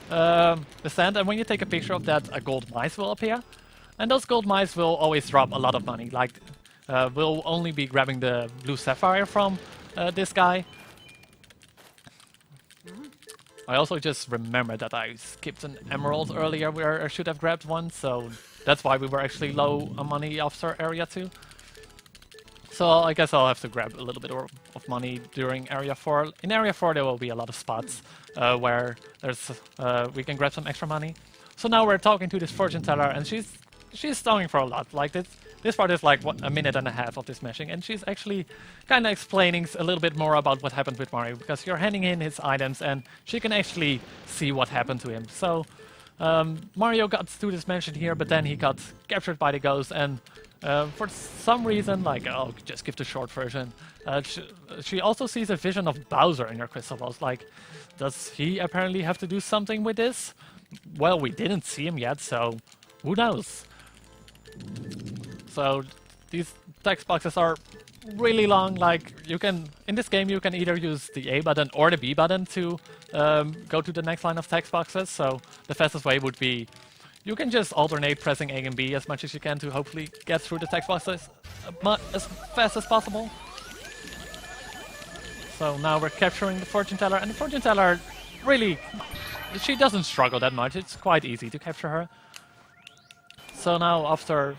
the sand. And when you take a picture of that, a gold mice will appear, and those gold mice will always drop a lot of money. Like we'll only be grabbing the blue sapphire from this guy. I also just remembered that I skipped an emerald earlier where I should have grabbed one, so that's why we were actually low on money after area 2. So I guess I'll have to grab a little bit of money during area 4. In area 4 there will be a lot of spots where there's we can grab some extra money. So now we're talking to this fortune teller, and she's talking for a lot. Like this part is like a minute and a half of this meshing, and she's actually kind of explaining a little bit more about what happened with Mario, because you're handing in his items and she can actually see what happened to him. So Mario got to this mansion here, but then he got captured by the ghost, and for some reason, like I'll just give the short version, she also sees a vision of Bowser in her crystal balls. Like, does he apparently have to do something with this? Well, we didn't see him yet, so who knows? So these text boxes are really long. Like you can, in this game, you can either use the A button or the B button to go to the next line of text boxes. So the fastest way would be you can just alternate pressing A and B as much as you can to hopefully get through the text boxes as fast as possible. So now we're capturing the fortune teller, and the fortune teller really, she doesn't struggle that much. It's quite easy to capture her. So now after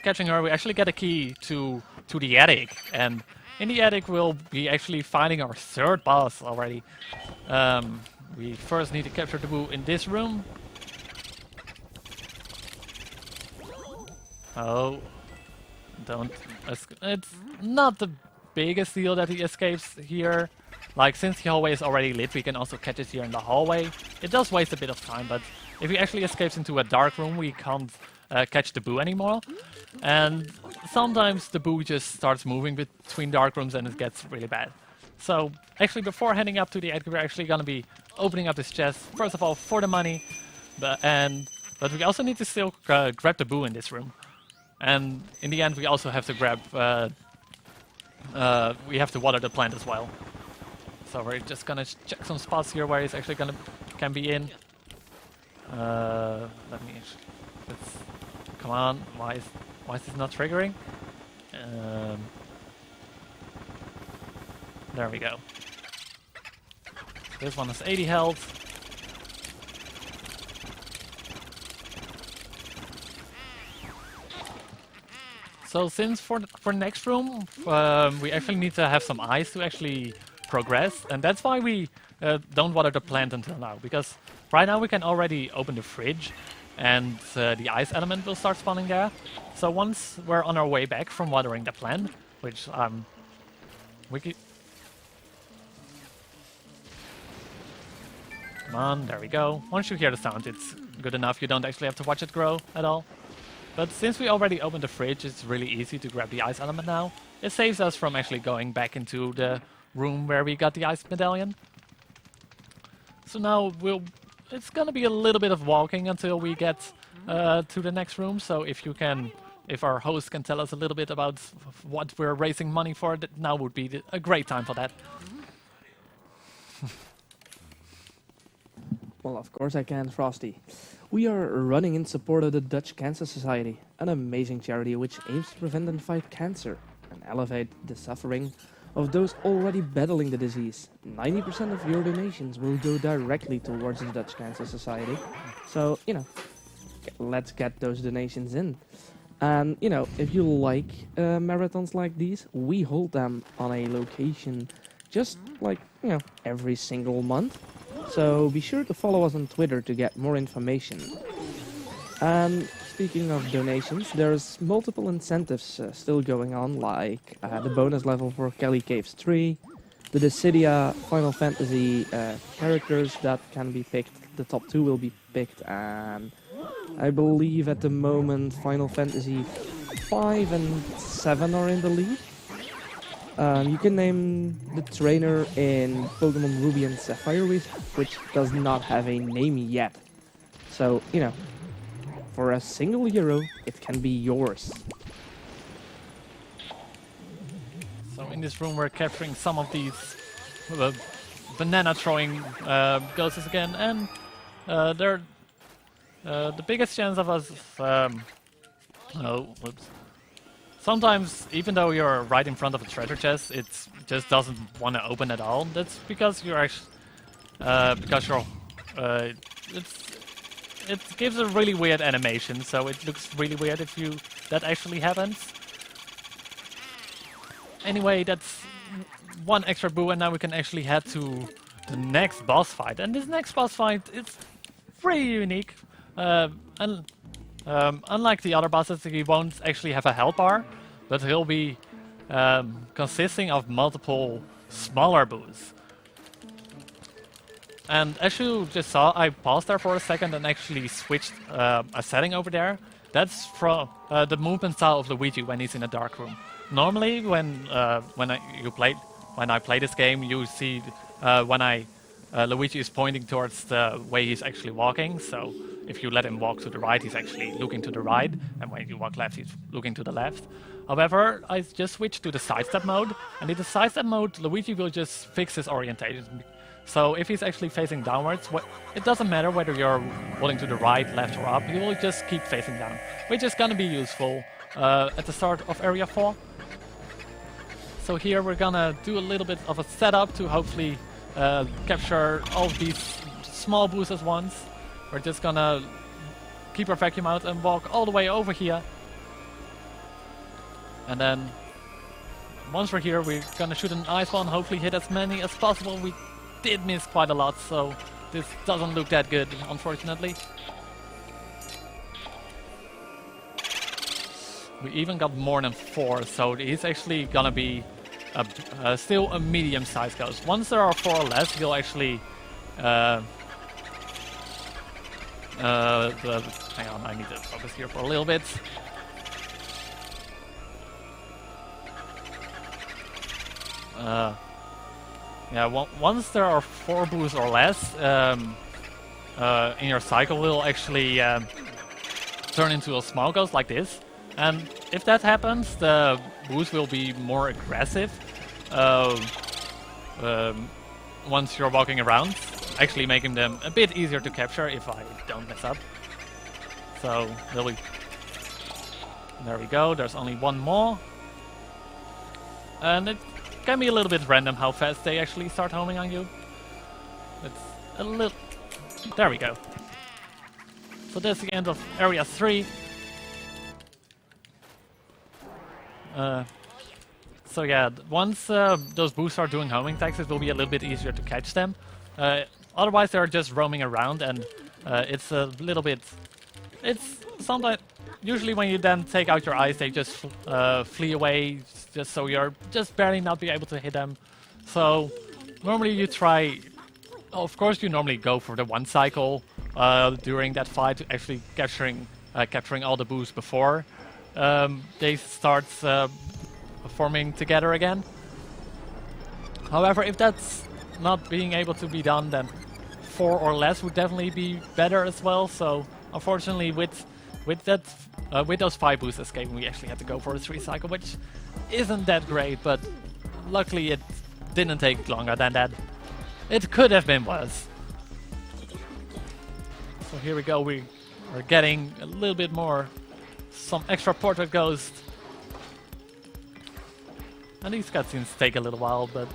catching her, we actually get a key to the attic, and in the attic we'll be actually finding our third boss already. We first need to capture the boo in this room. Oh, don't. It's not the biggest deal that he escapes here. Like, since the hallway is already lit, we can also catch it here in the hallway. It does waste a bit of time, but if he actually escapes into a dark room, we can't catch the boo anymore. And sometimes the boo just starts moving between dark rooms and it gets really bad. So, actually, before heading up to the attic, we're actually going to be opening up this chest, first of all, for the money, but we also need to still grab the boo in this room. And in the end, we also have to grab, we have to water the plant as well. So we're just gonna check some spots here where he's actually can be in. Come on, why is this not triggering? There we go. This one has 80 health. So since for next room, we actually need to have some ice to actually progress, and that's why we don't water the plant until now, because right now we can already open the fridge and the ice element will start spawning there. So once we're on our way back from watering the plant, which come on, there we go. Once you hear the sound, it's good enough. You don't actually have to watch it grow at all. But since we already opened the fridge, it's really easy to grab the ice element now. It saves us from actually going back into the room where we got the ice medallion. So now it's gonna be a little bit of walking until we get to the next room. So if our host can tell us a little bit about what we're raising money for, now would be a great time for that. Well, of course I can, Frosty. We are running in support of the Dutch Cancer Society, an amazing charity which aims to prevent and fight cancer and elevate the suffering of those already battling the disease. 90% of your donations will go directly towards the Dutch Cancer Society. So, let's get those donations in. And, if you like marathons like these, we hold them on a location just like, every single month. So be sure to follow us on Twitter to get more information. And speaking of donations, there's multiple incentives still going on, like the bonus level for Kelly Caves 3, the Dissidia Final Fantasy characters that can be picked. The top 2 will be picked, and I believe at the moment Final Fantasy 5 and 7 are in the lead. You can name the trainer in Pokemon Ruby and Sapphire, which does not have a name yet. So, for a single euro, it can be yours. So in this room we're capturing some of these banana throwing ghosts again, and they're the biggest chance of us. Oh, whoops. Sometimes, even though you're right in front of a treasure chest, it just doesn't want to open at all. That's because you're actually it gives a really weird animation, so it looks really weird if that actually happens. Anyway, that's one extra boo, and now we can actually head to the next boss fight. And this next boss fight is pretty unique. Unlike the other bosses, he won't actually have a health bar, but he'll be consisting of multiple smaller boos. And as you just saw, I paused there for a second and actually switched a setting over there. That's from the movement style of Luigi when he's in a dark room. Normally, when I play this game, you see Luigi is pointing towards the way he's actually walking. So if you let him walk to the right, he's actually looking to the right, and when you walk left, he's looking to the left. However, I just switched to the sidestep mode, and in the sidestep mode, Luigi will just fix his orientation. So if he's actually facing downwards, it doesn't matter whether you're rolling to the right, left, or up, he will just keep facing down, which is gonna be useful at the start of Area 4. So here we're gonna do a little bit of a setup to hopefully capture all of these small boos at once. We're just gonna keep our vacuum out and walk all the way over here. And then once we're here, we're gonna shoot an ice ball and hopefully hit as many as possible. We did miss quite a lot, so this doesn't look that good, unfortunately. We even got more than 4, so he's actually gonna be still a medium-sized ghost. Once there are 4 or less, he'll actually hang on, I need to focus here for a little bit. Yeah, once there are 4 boos or less in your cycle, will actually turn into a small ghost like this. And if that happens, the boos will be more aggressive once you're walking around, actually making them a bit easier to capture if I don't mess up. So there we go, there's only one more. And it can be a little bit random how fast they actually start homing on you. It's a little... There we go. So that's the end of Area 3. So yeah, once those boos start doing homing attacks, it will be a little bit easier to catch them. Otherwise they're just roaming around, and it's a little bit... It's sometimes... Usually when you then take out your eyes, they just flee away, just so you're just barely not be able to hit them. So normally you try... Of course you normally go for the one cycle during that fight, actually capturing all the boos before they start forming together again. However, if that's not being able to be done, then 4 or less would definitely be better as well. So unfortunately, with those 5 boos escaping, we actually had to go for a 3 cycle, which isn't that great. But luckily, it didn't take longer than that. It could have been worse. So here we go. We are getting a little bit more, some extra portrait ghost. And these cutscenes take a little while, but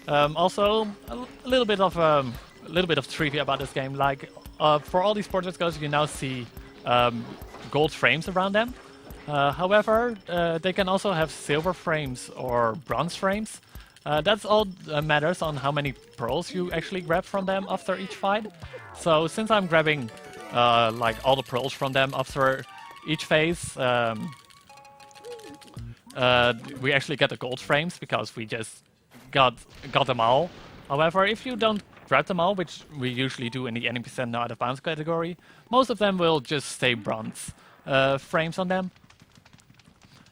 also a little bit of trivia about this game. Like for all these portrait ghosts, you now see gold frames around them. However, they can also have silver frames or bronze frames. That's all matters on how many pearls you actually grab from them after each fight. So since I'm grabbing like all the pearls from them after each phase, we actually get the gold frames because we just got them all. However, if you don't grab them all, which we usually do in the 80% now out of bounds category, most of them will just stay bronze frames on them.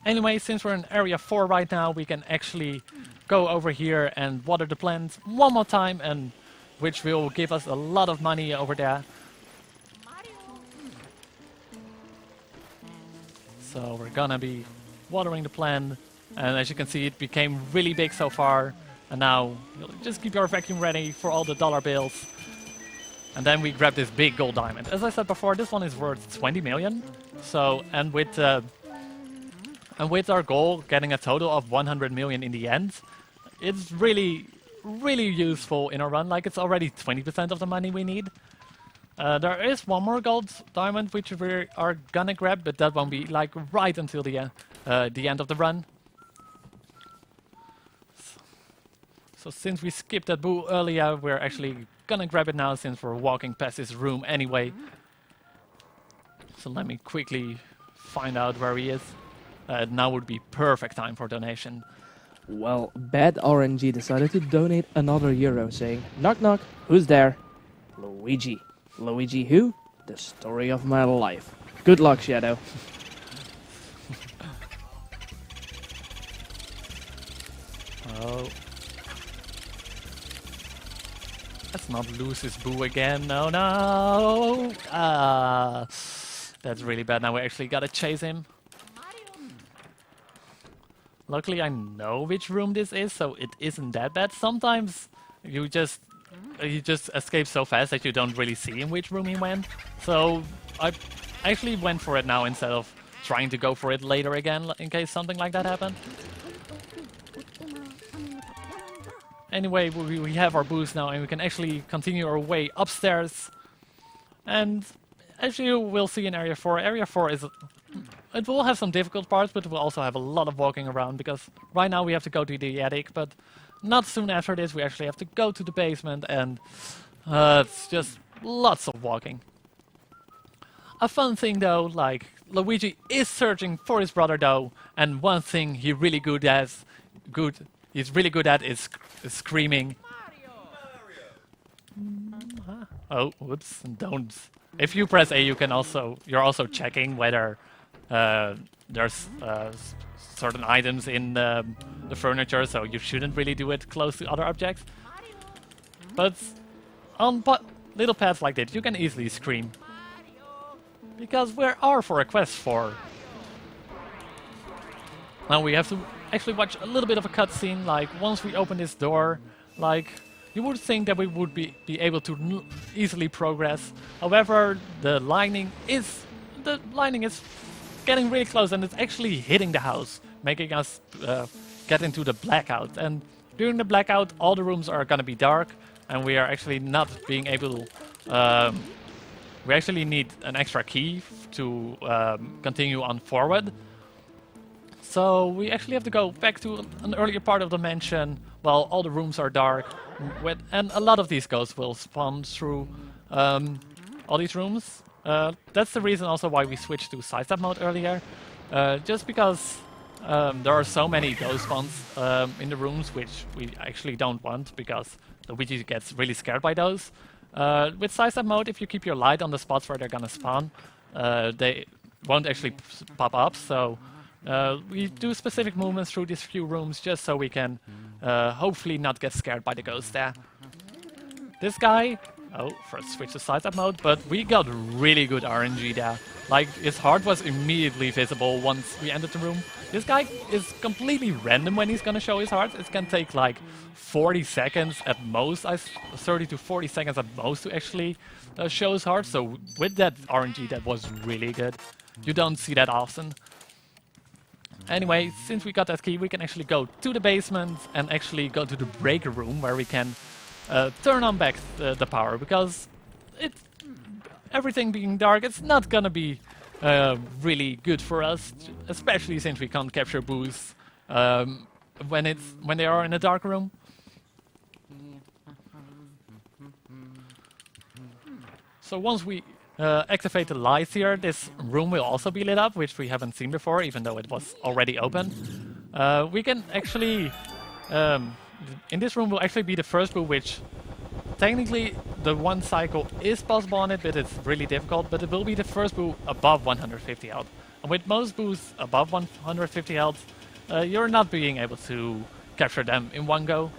Anyway, since we're in Area 4 right now, we can actually go over here and water the plant one more time, and which will give us a lot of money over there. So we're gonna be watering the plant And as you can see, it became really big so far. And now, you'll just keep your vacuum ready for all the dollar bills. And then we grab this big gold diamond. As I said before, this one is worth 20 million. So, and with our goal, getting a total of 100 million in the end, it's really, really useful in a run. Like, it's already 20% of the money we need. There is one more gold diamond which we are gonna grab, but that won't be like right until the end of the run. So since we skipped that boo earlier, we're actually gonna grab it now since we're walking past this room anyway. So let me quickly find out where he is. Now would be perfect time for donation. Well, Bad RNG decided to donate another euro, saying, "Knock knock, who's there?" Luigi. Luigi who? The story of my life. Good luck, Shadow. Oh. Let's not lose his boo again. No, no! That's really bad. Now we actually gotta chase him. Luckily, I know which room this is, so it isn't that bad. Sometimes you just escape so fast that you don't really see in which room he went. So I actually went for it now instead of trying to go for it later again in case something like that happened. Anyway, we have our boost now and we can actually continue our way upstairs. And as you will see in Area 4, Area 4 is... It will have some difficult parts, but it will also have a lot of walking around, because right now we have to go to the attic, but not soon after this we actually have to go to the basement, and it's just lots of walking. A fun thing though, like, Luigi is searching for his brother though, and one thing he's really good at is screaming. Oh, whoops, don't. If you press A, you're also checking whether there's certain items in the furniture, so you shouldn't really do it close to other objects. But on little paths like this, you can easily scream. Because we are for a quest for. Now we have to actually watch a little bit of a cutscene. Like, once we open this door, like, you would think that we would be able to easily progress. However, the lining is getting really close, and it's actually hitting the house, making us get into the blackout. And during the blackout, all the rooms are gonna be dark, and we are actually not being able. We actually need an extra key to continue on forward. So we actually have to go back to an earlier part of the mansion while all the rooms are dark, and a lot of these ghosts will spawn through all these rooms. That's the reason also why we switched to sidestep mode earlier, just because there are so many ghost spawns in the rooms, which we actually don't want, because Luigi gets really scared by those. With sidestep mode, if you keep your light on the spots where they're gonna spawn, they won't actually pop up, so we do specific movements through these few rooms just so we can hopefully not get scared by the ghosts there. This guy... Oh, first switch to sidestep mode, but we got really good RNG there. Like, his heart was immediately visible once we entered the room. This guy is completely random when he's gonna show his heart. It can take like 40 seconds at most, 30 to 40 seconds at most to actually show his heart. So with that RNG, that was really good. You don't see that often. Anyway, since we got that key, we can actually go to the basement and actually go to the breaker room where we can turn on back the power, because everything being dark, it's not gonna be really good for us, especially since we can't capture boosts when they are in a dark room. So once we activate the lights here, this room will also be lit up, which we haven't seen before, even though it was already open. We can actually... in this room will actually be the first boo, which technically the one cycle is possible on it, but it's really difficult. But it will be the first boo above 150 health. And with most boos above 150 health, you're not being able to capture them in one go.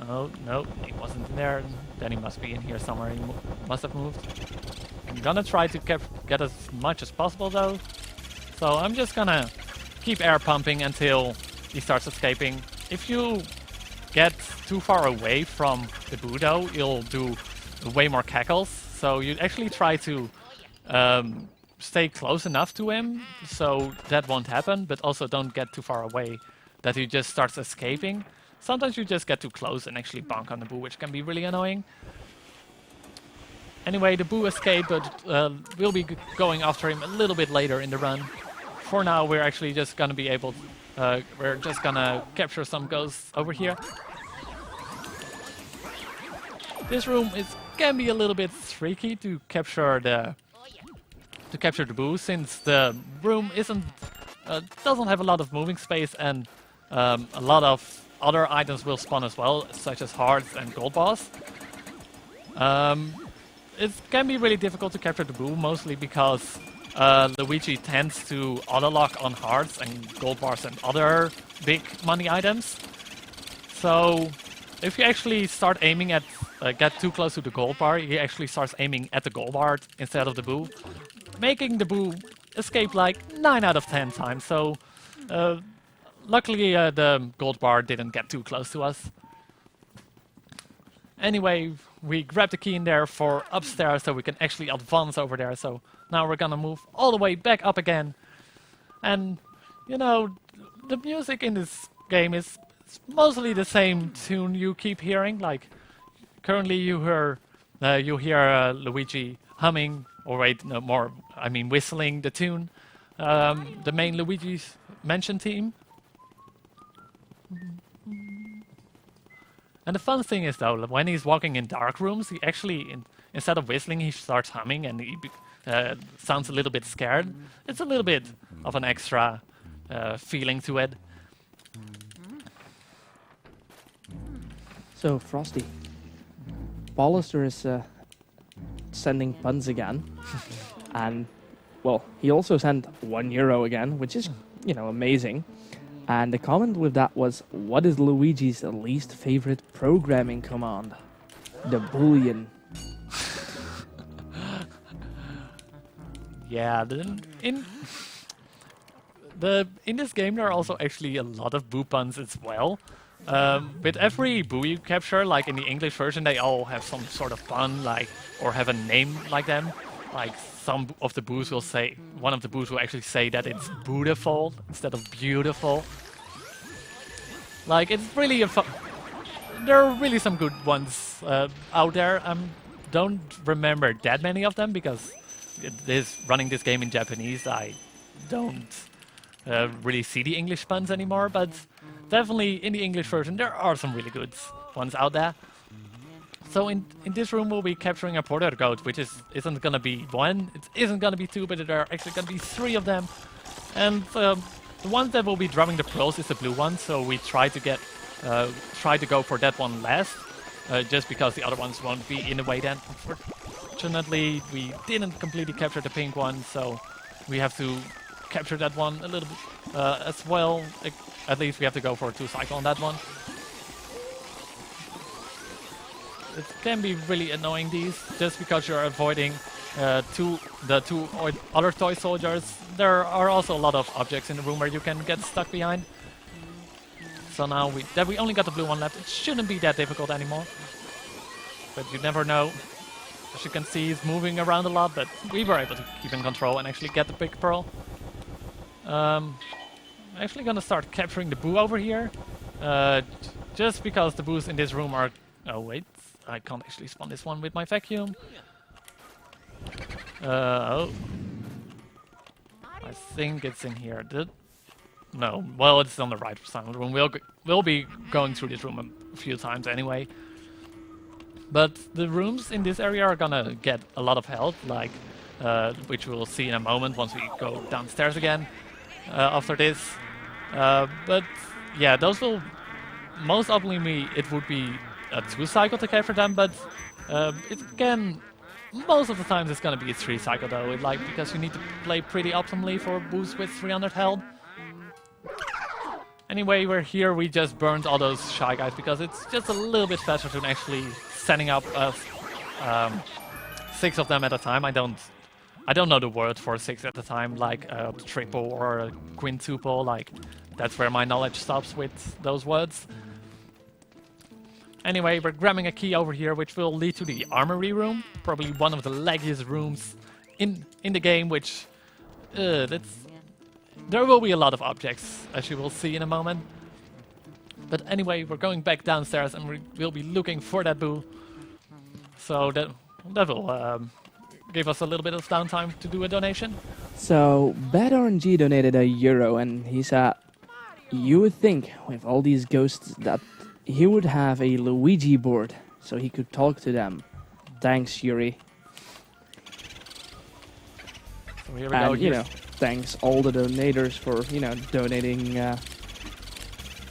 Oh, no, he wasn't in there. Then he must be in here somewhere. He must have moved. I'm gonna try to get as much as possible though. So I'm just gonna keep air pumping until he starts escaping. If you get too far away from the Boo though, you'll do way more cackles. So you actually try to stay close enough to him so that won't happen, but also don't get too far away that he just starts escaping. Sometimes you just get too close and actually bonk on the Boo, which can be really annoying. Anyway, the Boo escaped, but we'll be going after him a little bit later in the run. For now, we're actually just gonna be able we're just gonna capture some ghosts over here. This room can be a little bit tricky to capture the Boo, since the room doesn't have a lot of moving space, and a lot of other items will spawn as well, such as hearts and gold bars. It can be really difficult to capture the Boo, mostly because Luigi tends to auto-lock on hearts and gold bars and other big money items. So if you actually start aiming at, get too close to the gold bar, he actually starts aiming at the gold bar instead of the Boo, making the Boo escape like 9 out of 10 times. So luckily the gold bar didn't get too close to us. Anyway, we grabbed the key in there for upstairs so we can actually advance over there. So now we're gonna move all the way back up again. And, you know, the music in this game is mostly the same tune you keep hearing. Like, currently you hear Luigi humming, or wait, no more, I mean whistling the tune. The main Luigi's Mansion theme. And the fun thing is though, when he's walking in dark rooms, he actually, instead of whistling, he starts humming, and he sounds a little bit scared. It's a little bit of an extra feeling to it. So, Frosty, Ballister is sending puns again. And, well, he also sent €1 again, which is, you know, amazing. And the comment with that was, what is Luigi's least favorite programming command? The Boolean. Yeah, in this game there are also actually a lot of Boo puns as well. With every Boo you capture, like in the English version, they all have some sort of pun, like, or have a name like them. Like some of the Boos will say, one of the Boos will actually say that it's beautiful instead of beautiful. Like, it's really there are really some good ones out there. Don't remember that many of them because running this game in Japanese, I don't really see the English puns anymore, but definitely in the English version there are some really good ones out there. So in this room we'll be capturing a porter goat, which isn't gonna be 1, it isn't gonna be 2, but there are actually gonna be 3 of them. And the ones that will be drumming the pearls is the blue one, so we try to go for that one last, just because the other ones won't be in the way then. Unfortunately, we didn't completely capture the pink one, so we have to capture that one a little bit as well. At least we have to go for a 2 cycle on that one. It can be really annoying just because you're avoiding the two other toy soldiers. There are also a lot of objects in the room where you can get stuck behind. So now that we only got the blue one left, it shouldn't be that difficult anymore. But you never know. As you can see, he's moving around a lot, but we were able to keep in control and actually get the big pearl. I'm actually gonna start capturing the Boo over here, just because the Boos in this room are... Oh wait, I can't actually spawn this one with my vacuum. Oh. I think it's in here. No, well, it's on the right side of the room. We'll be going through this room a few times anyway. But the rooms in this area are gonna get a lot of health, like which we'll see in a moment once we go downstairs again after this. But yeah, those will most often it would be a 2 cycle to capture them, but it can most of the times it's gonna be a 3 cycle though, because you need to play pretty optimally for Boos with 300 health. Anyway, we're here, we just burned all those Shy Guys because it's just a little bit faster than actually setting up 6 of them at a time. I I don't know the word for 6 at the time, like a triple or a quintuple, like that's where my knowledge stops with those words. Anyway, we're grabbing a key over here, which will lead to the armory room, probably one of the laggiest rooms in the game, which there will be a lot of objects, as you will see in a moment. But anyway, we're going back downstairs and we'll be looking for that boo. So that will give us a little bit of downtime to do a donation. So, Bad RNG donated €1 and he said, you would think with all these ghosts that he would have a Luigi board so he could talk to them. Thanks, Yuri. So here we And, go. you know, thanks all the donators for, you know, donating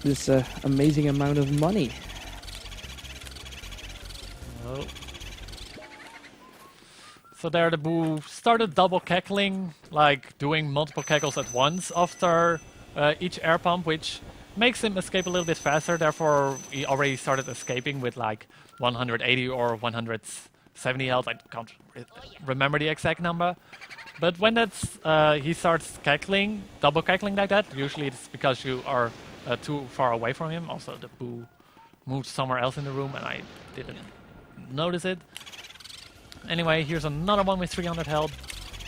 this amazing amount of money. Oh. So there the boo started double cackling, like doing multiple cackles at once after each air pump, which makes him escape a little bit faster. Therefore, he already started escaping with like 180 or 170 health. I can't remember the exact number. But when that's he starts cackling, double cackling like that, usually it's because you are too far away from him. Also, the boo moved somewhere else in the room and I didn't notice it. Anyway, here's another one with 300 health.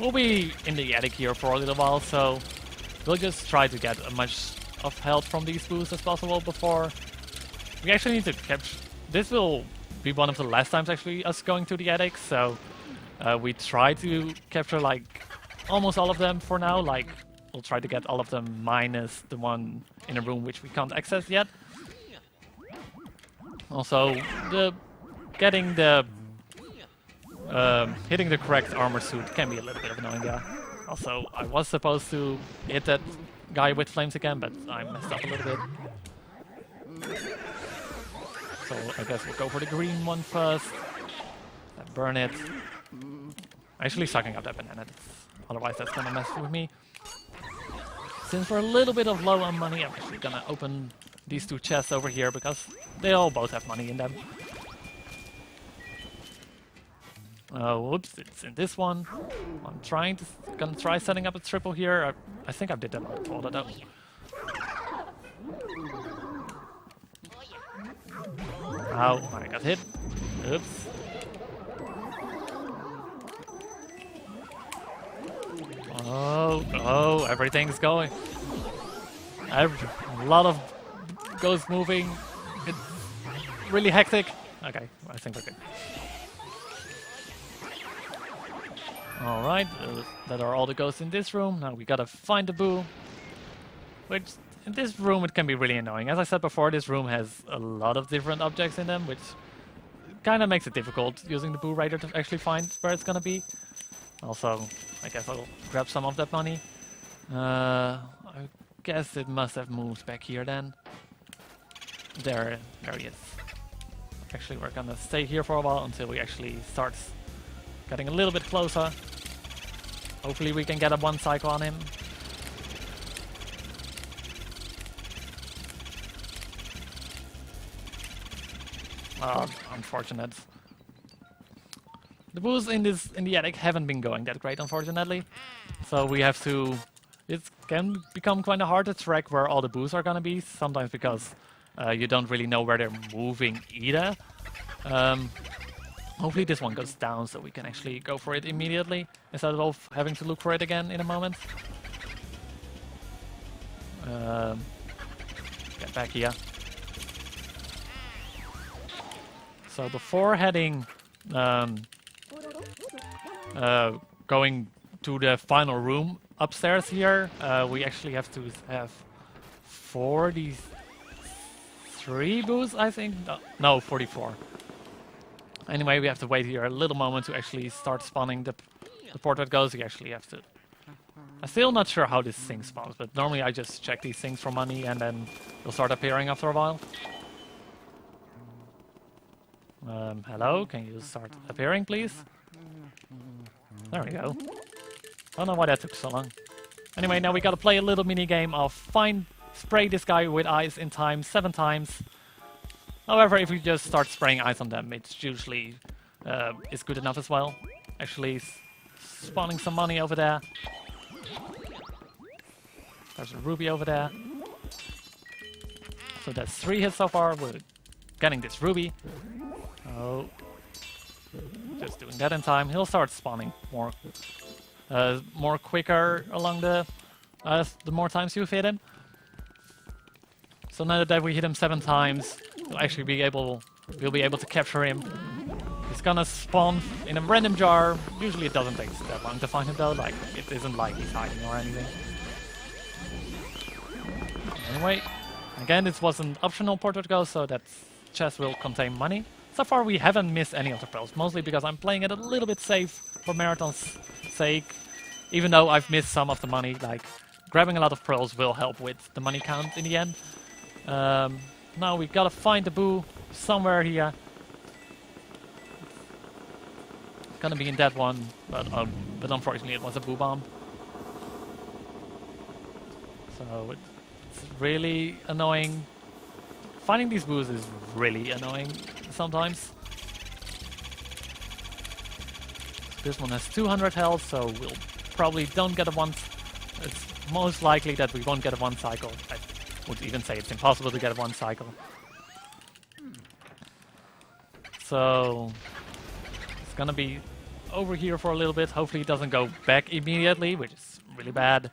We'll be in the attic here for a little while, so we'll just try to get as much of health from these boos as possible before we actually need to capture. This will be one of the last times actually us going to the attic, so we try to capture like almost all of them for now. Like we'll try to get all of them minus the one in a room which we can't access yet. Also, getting the hitting the correct armor suit can be a little bit of annoying, yeah. Also, I was supposed to hit that guy with flames again, but I messed up a little bit. So I guess we'll go for the green one first. Burn it. Actually sucking up that banana, otherwise that's gonna mess with me. Since we're a little bit of low on money, I'm actually gonna open these two chests over here because they all both have money in them. Whoops, it's in this one. I'm gonna try setting up a triple here. I think I did that before, though. Ow, I got hit. Oops. Oh, everything's going. A lot of ghosts moving. It's really hectic. Okay, I think we're good. Alright, that are all the ghosts in this room. Now we gotta find the boo. Which, in this room it can be really annoying. As I said before, this room has a lot of different objects in them, which kinda makes it difficult using the boo radar to actually find where it's gonna be. Also, I guess I'll grab some of that money. I guess it must have moved back here then. There he is. Actually, we're gonna stay here for a while until we actually start getting a little bit closer. Hopefully we can get a one cycle on him. Unfortunate. The boos in the attic haven't been going that great, unfortunately. So we have to. It can become kind of hard to track where all the boos are gonna be. Sometimes because you don't really know where they're moving either. Hopefully this one goes down so we can actually go for it immediately instead of having to look for it again in a moment. Get back here. So before heading, going to the final room upstairs here, we actually have to have 43 boos, I think? No, 44. Anyway, we have to wait here a little moment to actually start spawning the portrait ghost. We actually have to. I'm still not sure how this thing spawns, but normally I just check these things for money and then they'll start appearing after a while. Hello, can you start appearing, please? There we go. Don't know why that took so long. Anyway, now we gotta play a little mini game of spray this guy with ice in time 7 times. However, if we just start spraying ice on them, it's usually is good enough as well. Actually, spawning some money over there. There's a ruby over there. So that's 3 hits so far. We're getting this ruby. Oh. Just doing that in time. He'll start spawning more quicker along the more times you hit him. So now that we hit him 7 times, we'll be able to capture him. He's gonna spawn in a random jar. Usually it doesn't take that long to find him though, like it isn't like he's hiding or anything. Anyway, again this was an optional portrait ghost, so that chest will contain money. So far we haven't missed any of the pearls, mostly because I'm playing it a little bit safe for Marathon's sake. Even though I've missed some of the money, like grabbing a lot of pearls will help with the money count in the end. Now we gotta find the boo somewhere here. Gonna be in that one, but unfortunately it was a boo bomb. So it's really annoying. Finding these boos is really annoying sometimes. This one has 200 health, so we'll probably don't get a one. It's most likely that we won't get a one cycle. I would even say it's impossible to get a one cycle. So it's gonna be over here for a little bit. Hopefully it doesn't go back immediately, which is really bad.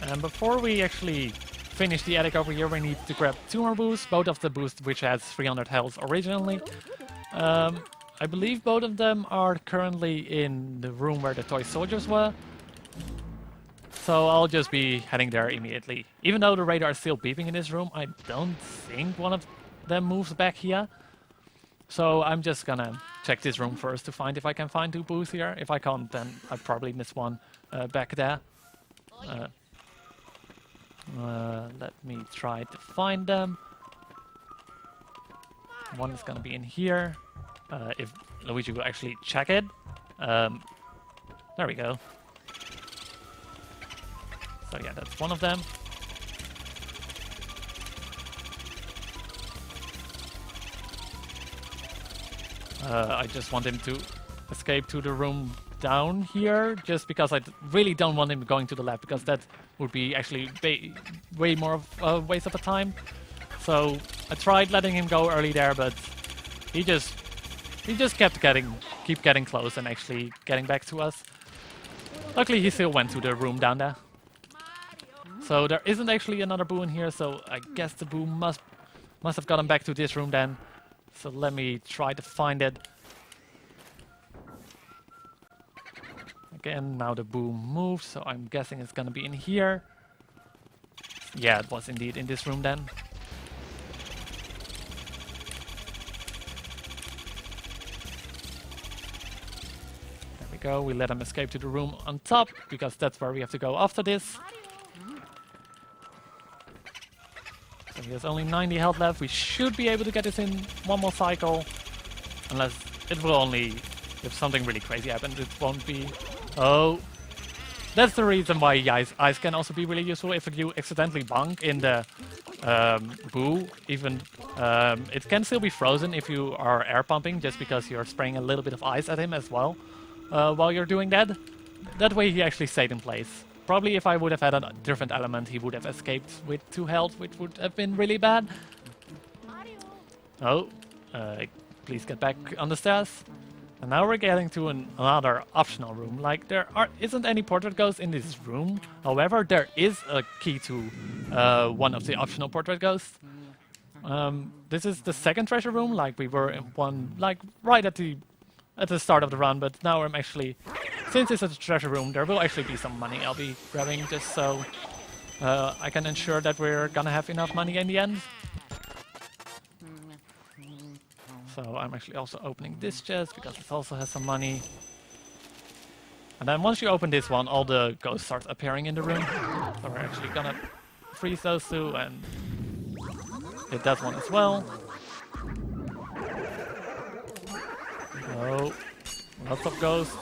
And before we actually finish the attic over here, we need to grab 2 more boosts. Both of the boosts which has 300 health originally. I believe both of them are currently in the room where the toy soldiers were. So I'll just be heading there immediately. Even though the radar is still beeping in this room, I don't think one of them moves back here. So I'm just gonna check this room first to find if I can find 2 boosts here. If I can't, then I probably miss one back there. Let me try to find them. One is gonna be in here. If Luigi will actually check it. There we go. So yeah, that's one of them. I just want him to escape to the room down here, just because I really don't want him going to the left, because that would be actually way more of a waste of a time. So I tried letting him go early there, but he just kept getting close and actually getting back to us. Luckily he still went to the room down there. So there isn't actually another boo in here, so I guess the boo must have gotten back to this room then. So let me try to find it. Again, now the boo moved, so I'm guessing it's gonna be in here. Yeah, it was indeed in this room then. There we go, we let him escape to the room on top, because that's where we have to go after this. So he has only 90 health left. We should be able to get this in one more cycle. Unless it will only, if something really crazy happens, it won't be. Oh, that's the reason why ice can also be really useful. If you accidentally bonk in the boo, even it can still be frozen if you are air pumping, just because you're spraying a little bit of ice at him as well while you're doing that. That way he actually stayed in place. Probably if I would have had a different element, he would have escaped with 2 health, which would have been really bad. Oh, please get back on the stairs. And now we're getting to another optional room. Like, there isn't any portrait ghosts in this room. However, there is a key to one of the optional portrait ghosts. This is the second treasure room. Like, we were in one, like, right at the start of the run, but now I'm actually, since it's a treasure room, there will actually be some money I'll be grabbing, just so I can ensure that we're gonna have enough money in the end. So I'm actually also opening this chest, because it also has some money. And then once you open this one, all the ghosts start appearing in the room. So we're actually gonna freeze those 2 and hit that one as well. Oh, lots of ghosts.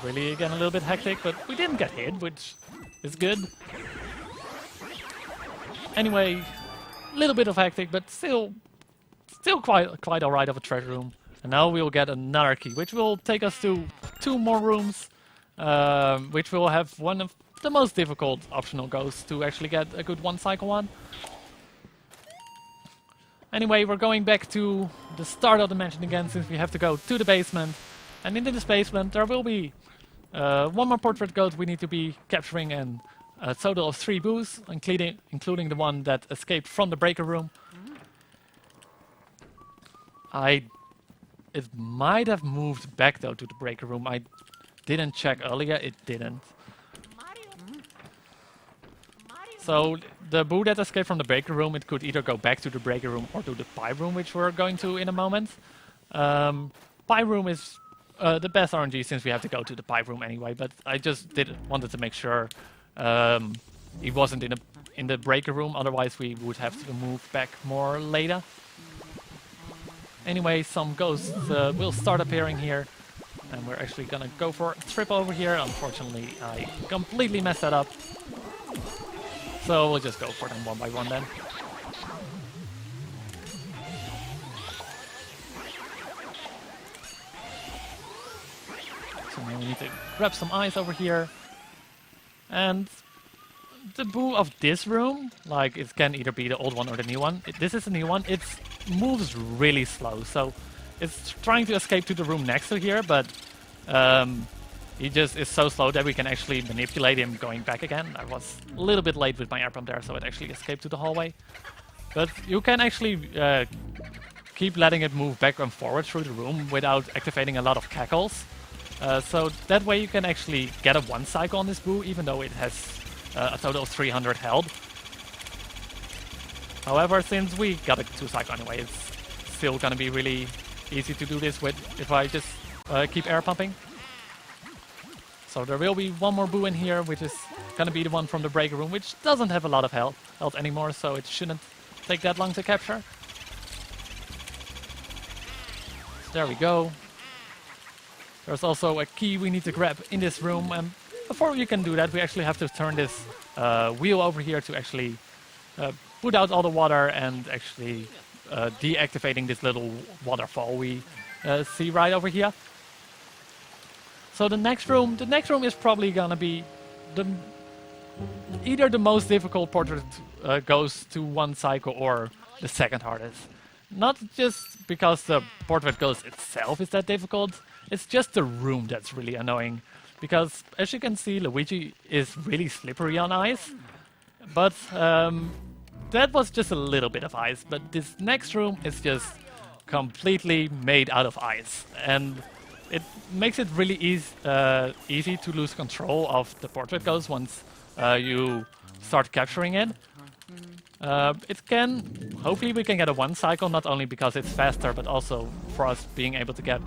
Really, again, a little bit hectic, but we didn't get hit, which is good. Anyway, little bit of hectic, but still quite alright of a treasure room. And now we'll get another key, which will take us to 2 more rooms, which will have one of the most difficult optional ghosts to actually get a good one cycle on. Anyway, we're going back to the start of the mansion again, since we have to go to the basement. And in this basement there will be 1 more portrait ghost we need to be capturing, and a total of 3 boos, including the one that escaped from the breaker room. It might have moved back though to the breaker room. I didn't check earlier, it didn't. So the boo that escaped from the breaker room, it could either go back to the breaker room or to the pie room, which we're going to in a moment. Pie room is the best RNG since we have to go to the pie room anyway, but I just wanted to make sure he wasn't in the breaker room, otherwise we would have to move back more later. Anyway, some ghosts will start appearing here, and we're actually gonna go for a trip over here. Unfortunately, I completely messed that up. So we'll just go for them one by one then. So now we need to grab some ice over here. And the boo of this room, like it can either be the old one or the new one. This is the new one. It moves really slow, so it's trying to escape to the room next to here, but he just is so slow that we can actually manipulate him going back again. I was a little bit late with my air pump there, so it actually escaped to the hallway. But you can actually keep letting it move back and forward through the room without activating a lot of cackles. So that way you can actually get a 1 cycle on this boo, even though it has a total of 300 health. However, since we got a 2 cycle anyway, it's still gonna be really easy to do this with if I just keep air pumping. So there will be 1 more boo in here, which is gonna be the one from the breaker room, which doesn't have a lot of health anymore, so it shouldn't take that long to capture. So there we go. There's also a key we need to grab in this room, and before we can do that, we actually have to turn this wheel over here to actually put out all the water and actually deactivating this little waterfall we see right over here. So the next room is probably gonna be either the most difficult portrait ghost to 1 cycle or the second hardest. Not just because the portrait ghost itself is that difficult, it's just the room that's really annoying. Because as you can see, Luigi is really slippery on ice, but that was just a little bit of ice. But this next room is just completely made out of ice, and it makes it really easy to lose control of the portrait ghost once you start capturing it. Hopefully we can get a 1 cycle, not only because it's faster, but also for us being able to get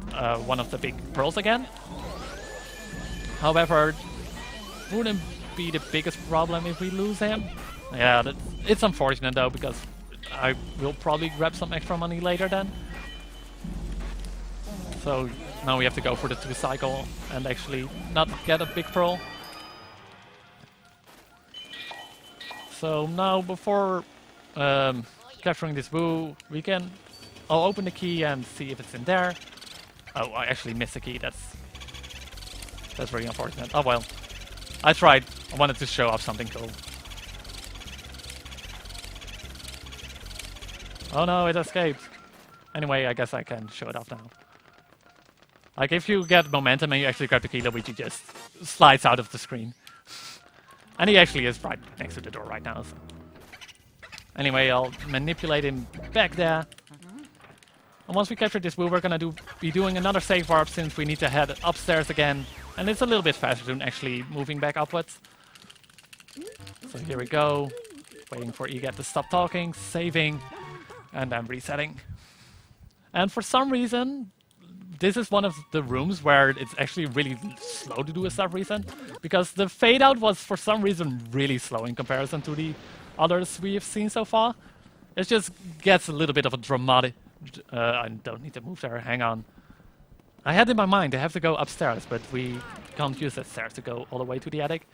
one of the big pearls again. However, wouldn't be the biggest problem if we lose him. Yeah, it's unfortunate though, because I will probably grab some extra money later then. So now we have to go for the 2 cycle and actually not get a big pearl. So now before capturing this boo, I'll open the key and see if it's in there. Oh, I actually missed the key. That's very unfortunate. Oh well. I tried. I wanted to show off something cool. Oh no, it escaped. Anyway, I guess I can show it off now. Like if you get momentum and you actually grab the key, Luigi just slides out of the screen. And he actually is right next to the door right now. So. Anyway, I'll manipulate him back there. And once we capture this boo, we're gonna be doing another save warp, since we need to head upstairs again. And it's a little bit faster than actually moving back upwards. So here we go. Waiting for Egat to stop talking, saving, and then resetting. And for some reason, this is one of the rooms where it's actually really slow to do a sub reset, because the fade out was for some reason really slow in comparison to the others we have seen so far. It just gets a little bit of a dramatic... I don't need to move there, hang on. I had in my mind I have to go upstairs, but we can't use that stairs to go all the way to the attic.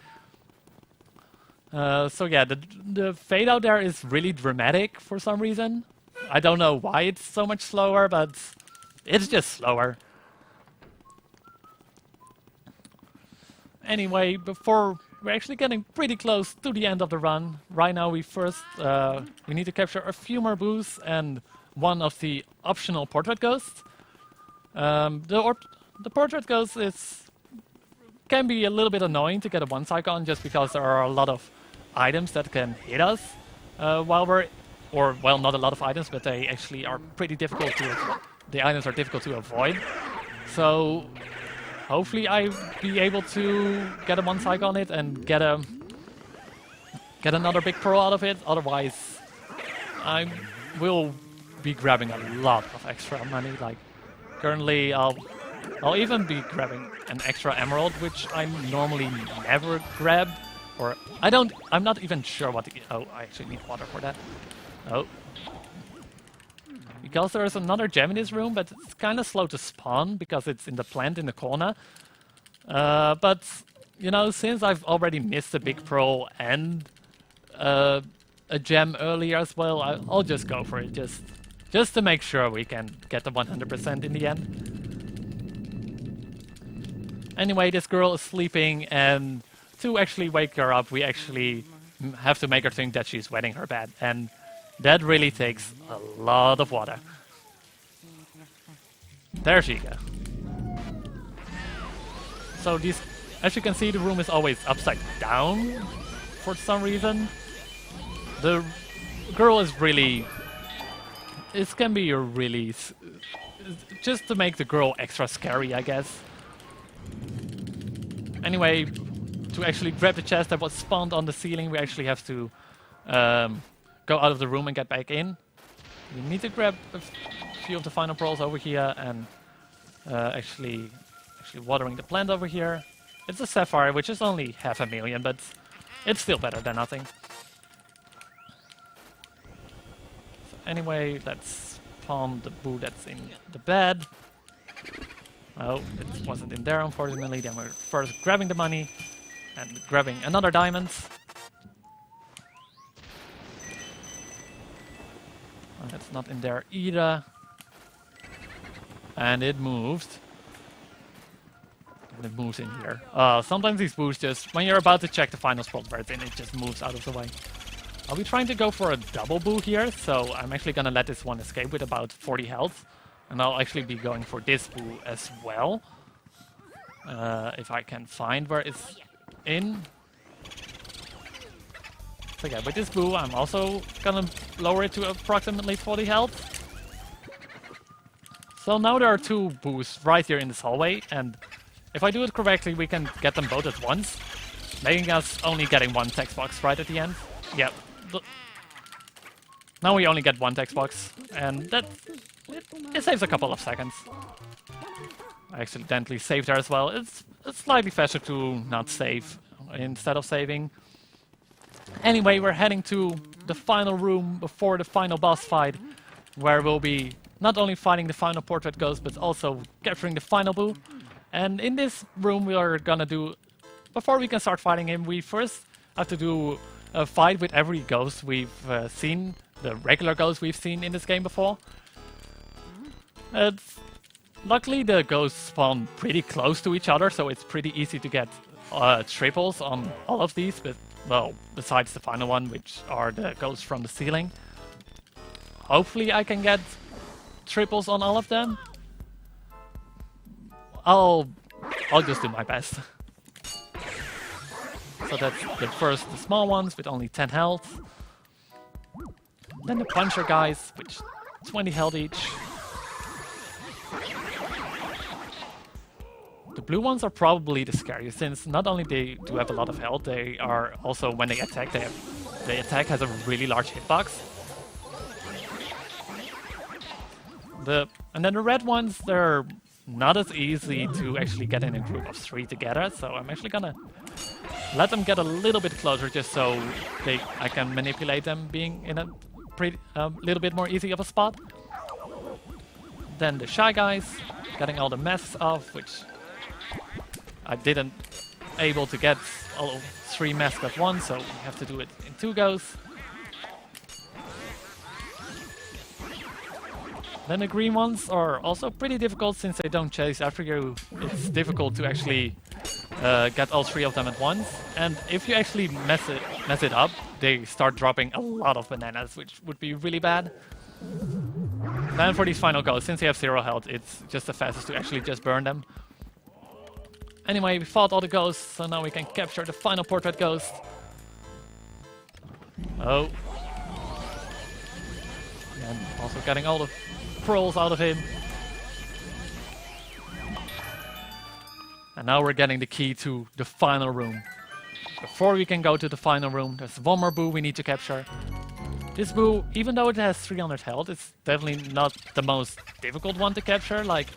So yeah, the fade out there is really dramatic for some reason. I don't know why it's so much slower, but it's just slower. Anyway, before we're actually getting pretty close to the end of the run. Right now we first we need to capture a few more boos and one of the optional portrait ghosts. The portrait ghost can be a little bit annoying to get a one cycle on just because there are a lot of items that can hit us while we're, or well, not a lot of items, but they actually are pretty difficult to, the items are difficult to avoid. So hopefully I'll be able to get a one cycle on it and get another big pearl out of it. Otherwise, I will be grabbing a lot of extra money. Like currently, I'll even be grabbing an extra emerald, which I normally never grab. Or I'm not even sure what oh, I actually need water for that. Oh. Because there's another gem in this room, but it's kind of slow to spawn because it's in the plant in the corner. But, you know, since I've already missed a big pearl and a gem earlier as well, I'll just go for it, just to make sure we can get the 100% in the end. Anyway, this girl is sleeping, and to actually wake her up, we actually have to make her think that she's wetting her bed, and that really takes a lot of water. There she goes. So these, as you can see, the room is always upside down for some reason. The girl is really, it can be a really, just to make the girl extra scary, I guess. Anyway, to actually grab the chest that was spawned on the ceiling, we actually have to go out of the room and get back in. We need to grab a few of the final pearls over here and actually watering the plant over here. It's a sapphire, which is only 500,000, but it's still better than nothing. So anyway, let's spawn the boo that's in the bed. Oh, it wasn't in there, unfortunately. Then we're first grabbing the money and grabbing another diamond. Oh, that's not in there either. And it moved. And it moves in here. Sometimes these boos just, when you're about to check the final spot where it's in, it just moves out of the way. I'll be trying to go for a double boo here, so I'm actually gonna let this one escape with about 40 health. And I'll actually be going for this boo as well. If I can find where it's in. So yeah, with this boo, I'm also gonna lower it to approximately 40 health. So now there are two boos right here in this hallway, and if I do it correctly, we can get them both at once, making us only getting one text box right at the end. Yeah. Now we only get one text box, and that it saves a couple of seconds. I accidentally saved there as well. It's slightly faster to not save instead of saving. Anyway, we're heading to the final room before the final boss fight, where we'll be not only fighting the final portrait ghost, but also capturing the final boo. And in this room we are gonna do, before we can start fighting him, we first have to do a fight with every ghost we've seen, the regular ghosts we've seen in this game before. Luckily the ghosts spawn pretty close to each other, so it's pretty easy to get triples on all of these, but, well, besides the final one, which are the ghosts from the ceiling. Hopefully I can get triples on all of them. I'll just do my best. So that's the small ones with only 10 health. Then the puncher guys, which 20 health each. The blue ones are probably the scariest, since not only they do have a lot of health, they are also, when they attack, the attack has a really large hitbox. And then the red ones, they're not as easy to actually get in a group of 3 together, so I'm actually gonna let them get a little bit closer just so I can manipulate them being in a little bit more easy of a spot. Then the shy guys, getting all the mess off, which I didn't able to get all 3 masks at once, so we have to do it in 2 goes. Then the green ones are also pretty difficult since they don't chase after you. It's difficult to actually get all 3 of them at once. And if you actually mess it up, they start dropping a lot of bananas, which would be really bad. Then for these final goes, since they have 0 health, it's just the fastest to actually just burn them. Anyway, we fought all the ghosts, so now we can capture the final portrait ghost. Oh. And also getting all the pearls out of him. And now we're getting the key to the final room. Before we can go to the final room, there's one more boo we need to capture. This boo, even though it has 300 health, it's definitely not the most difficult one to capture. Like,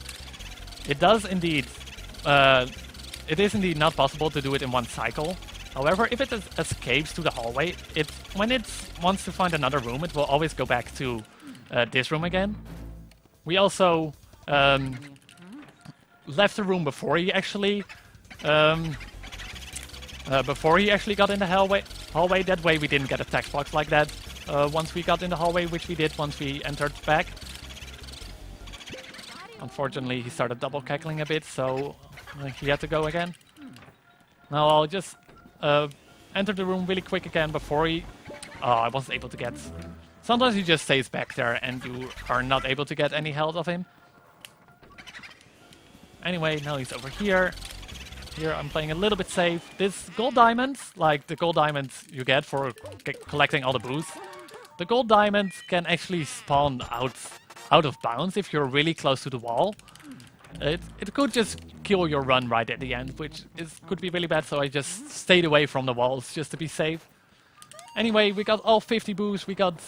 it does indeed, it is indeed not possible to do it in one cycle. However, if it escapes to the hallway, when it wants to find another room, it will always go back to this room again. We also left the room before he actually got in the hallway. That way we didn't get a text box like that once we got in the hallway, which we did once we entered back. Unfortunately, he started double cackling a bit, so he had to go again. Now I'll just enter the room really quick again before he... Oh, I wasn't able to get... Sometimes he just stays back there and you are not able to get any health of him. Anyway, now he's over here. Here I'm playing a little bit safe. This gold diamonds, like the gold diamonds you get for collecting all the boosts, the gold diamonds can actually spawn out of bounds if you're really close to the wall. It could just kill your run right at the end, which could be really bad, so I just stayed away from the walls just to be safe. Anyway, we got all 50 boosts. We got,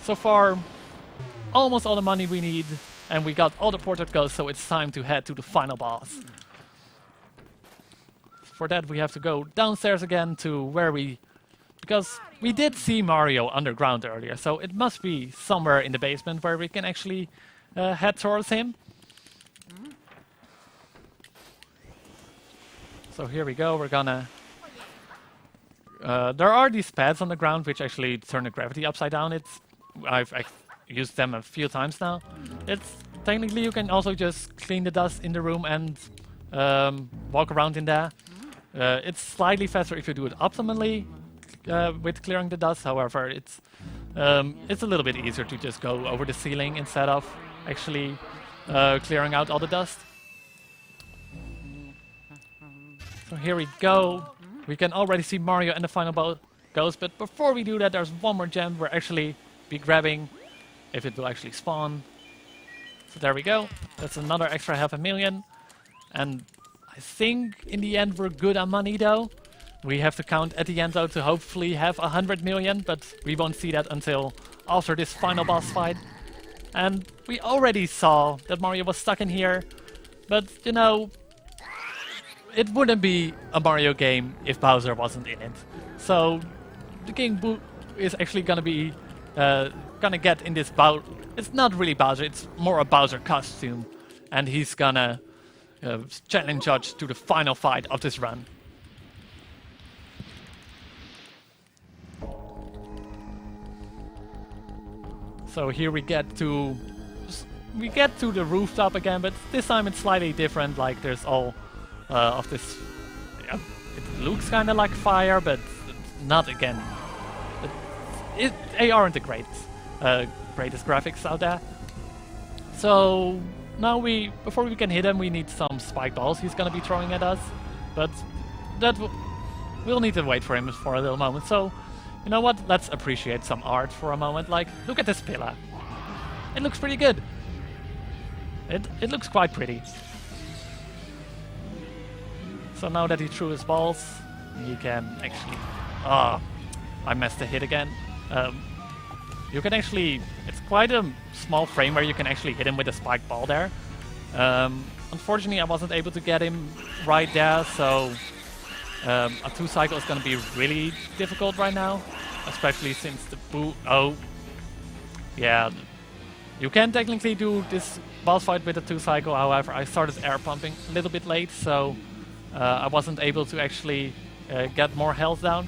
so far, almost all the money we need, and we got all the portrait ghosts, so it's time to head to the final boss. For that, we have to go downstairs again to where because we did see Mario underground earlier, so it must be somewhere in the basement where we can actually head towards him. So here we go, we're gonna... there are these pads on the ground which actually turn the gravity upside down. I've used them a few times now. Technically you can also just clean the dust in the room and walk around in there. It's slightly faster if you do it optimally with clearing the dust. However, it's a little bit easier to just go over the ceiling instead of actually clearing out all the dust. So here we go. We can already see Mario and the final ghost, but before we do that, there's one more gem we're actually be grabbing, if it will actually spawn. So there we go. That's another extra 500,000. And I think in the end we're good on money though. We have to count at the end though to hopefully have 100 million, but we won't see that until after this final boss fight. And we already saw that Mario was stuck in here, but you know, it wouldn't be a Mario game if Bowser wasn't in it. So the King Boo is actually gonna be gonna get in this it's not really Bowser, it's more a Bowser costume, and he's gonna challenge us to the final fight of this run. So here we get to the rooftop again, but this time it's slightly different. Like there's all of this. It looks kind of like fire, but not again. They aren't the greatest graphics out there. So now before we can hit him, we need some spike balls he's gonna be throwing at us, but we'll need to wait for him for a little moment. So you know what? Let's appreciate some art for a moment. Like, look at this pillar. It looks pretty good. It looks quite pretty. So now that he threw his balls, he can actually... Ah, I missed the hit again. You can actually... It's quite a small frame where you can actually hit him with a spike ball there. Unfortunately, I wasn't able to get him right there, so... a 2 cycle is going to be really difficult right now, especially since the boo... Oh, yeah. You can technically do this boss fight with a 2 cycle, however, I started air pumping a little bit late, so I wasn't able to actually get more health down.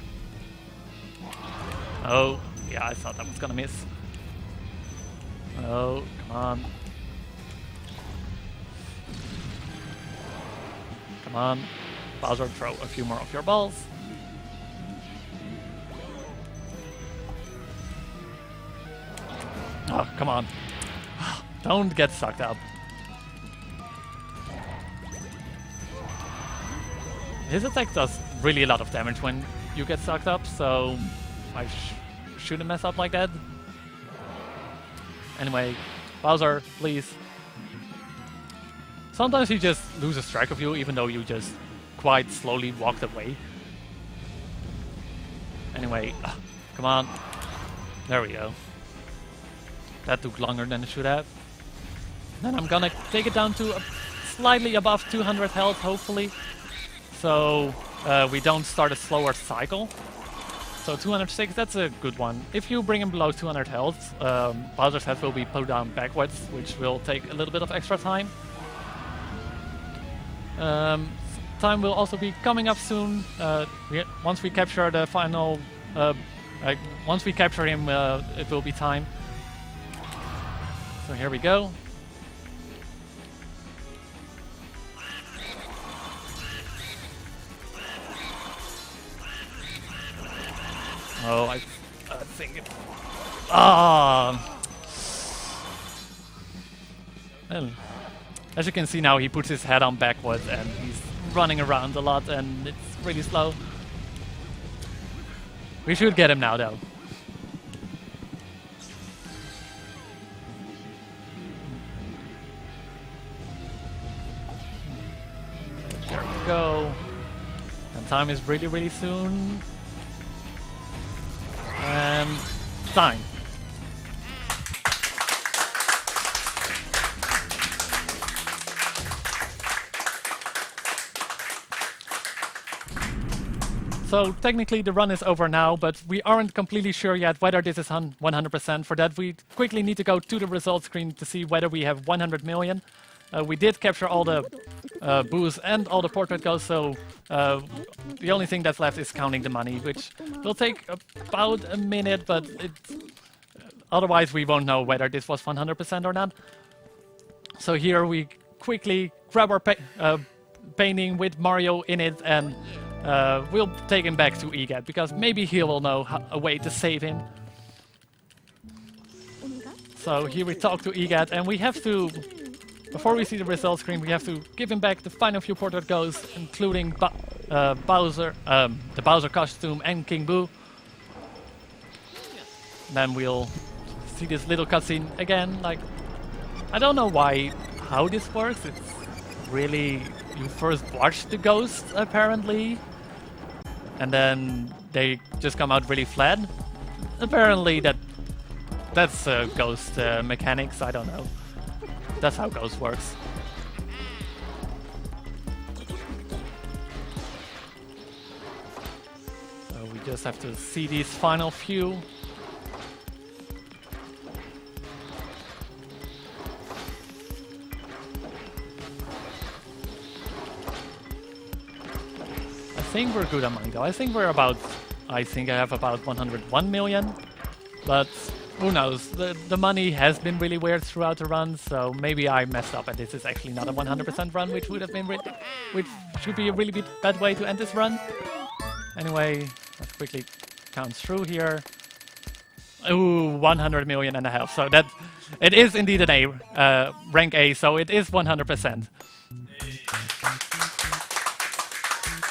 Oh, yeah, I thought that was gonna miss. Oh, come on. Come on. Bowser, throw a few more of your balls. Oh, come on. Don't get sucked up. His attack does really a lot of damage when you get sucked up, so I shouldn't mess up like that. Anyway, Bowser, please. Sometimes he just loses track of you, even though you just quite slowly walked away. Anyway, come on. There we go. That took longer than it should have. Then I'm gonna take it down to slightly above 200 health, hopefully. So we don't start a slower cycle. So 206, that's a good one. If you bring him below 200 health, Bowser's head will be put down backwards, which will take a little bit of extra time. Time will also be coming up soon. Once we capture the final, once we capture him, it will be time. So here we go. Oh, I think it... Well, as you can see now, he puts his head on backwards and he's running around a lot and it's really slow. We should get him now, though. There we go. And time is really, really soon. And time. So technically the run is over now, but we aren't completely sure yet whether this is 100%. For that we quickly need to go to the results screen to see whether we have 100 million. We did capture all the booze and all the portrait ghosts, so the only thing that's left is counting the money, which will take about a minute, but otherwise we won't know whether this was 100% or not. So here we quickly grab our painting with Mario in it, and we'll take him back to EGAT, because maybe he will know a way to save him. So here we talk to EGAT, and we have to... Before we see the results screen, we have to give him back the final few portrait ghosts, including Bowser, the Bowser costume, and King Boo. Then we'll see this little cutscene again. Like, I don't know how this works. It's really, you first watch the ghosts apparently, and then they just come out really flat. Apparently that's ghost mechanics. I don't know. That's how Ghost works. So we just have to see these final few. I think we're good on money though. I think I have about 101 million, but who knows? The money has been really weird throughout the run, so maybe I messed up and this is actually not a 100% run, which would have been which should be a really bad way to end this run. Anyway, let's quickly count through here. Ooh, 100 million and a half. So that it is indeed an A, rank A, so it is 100%.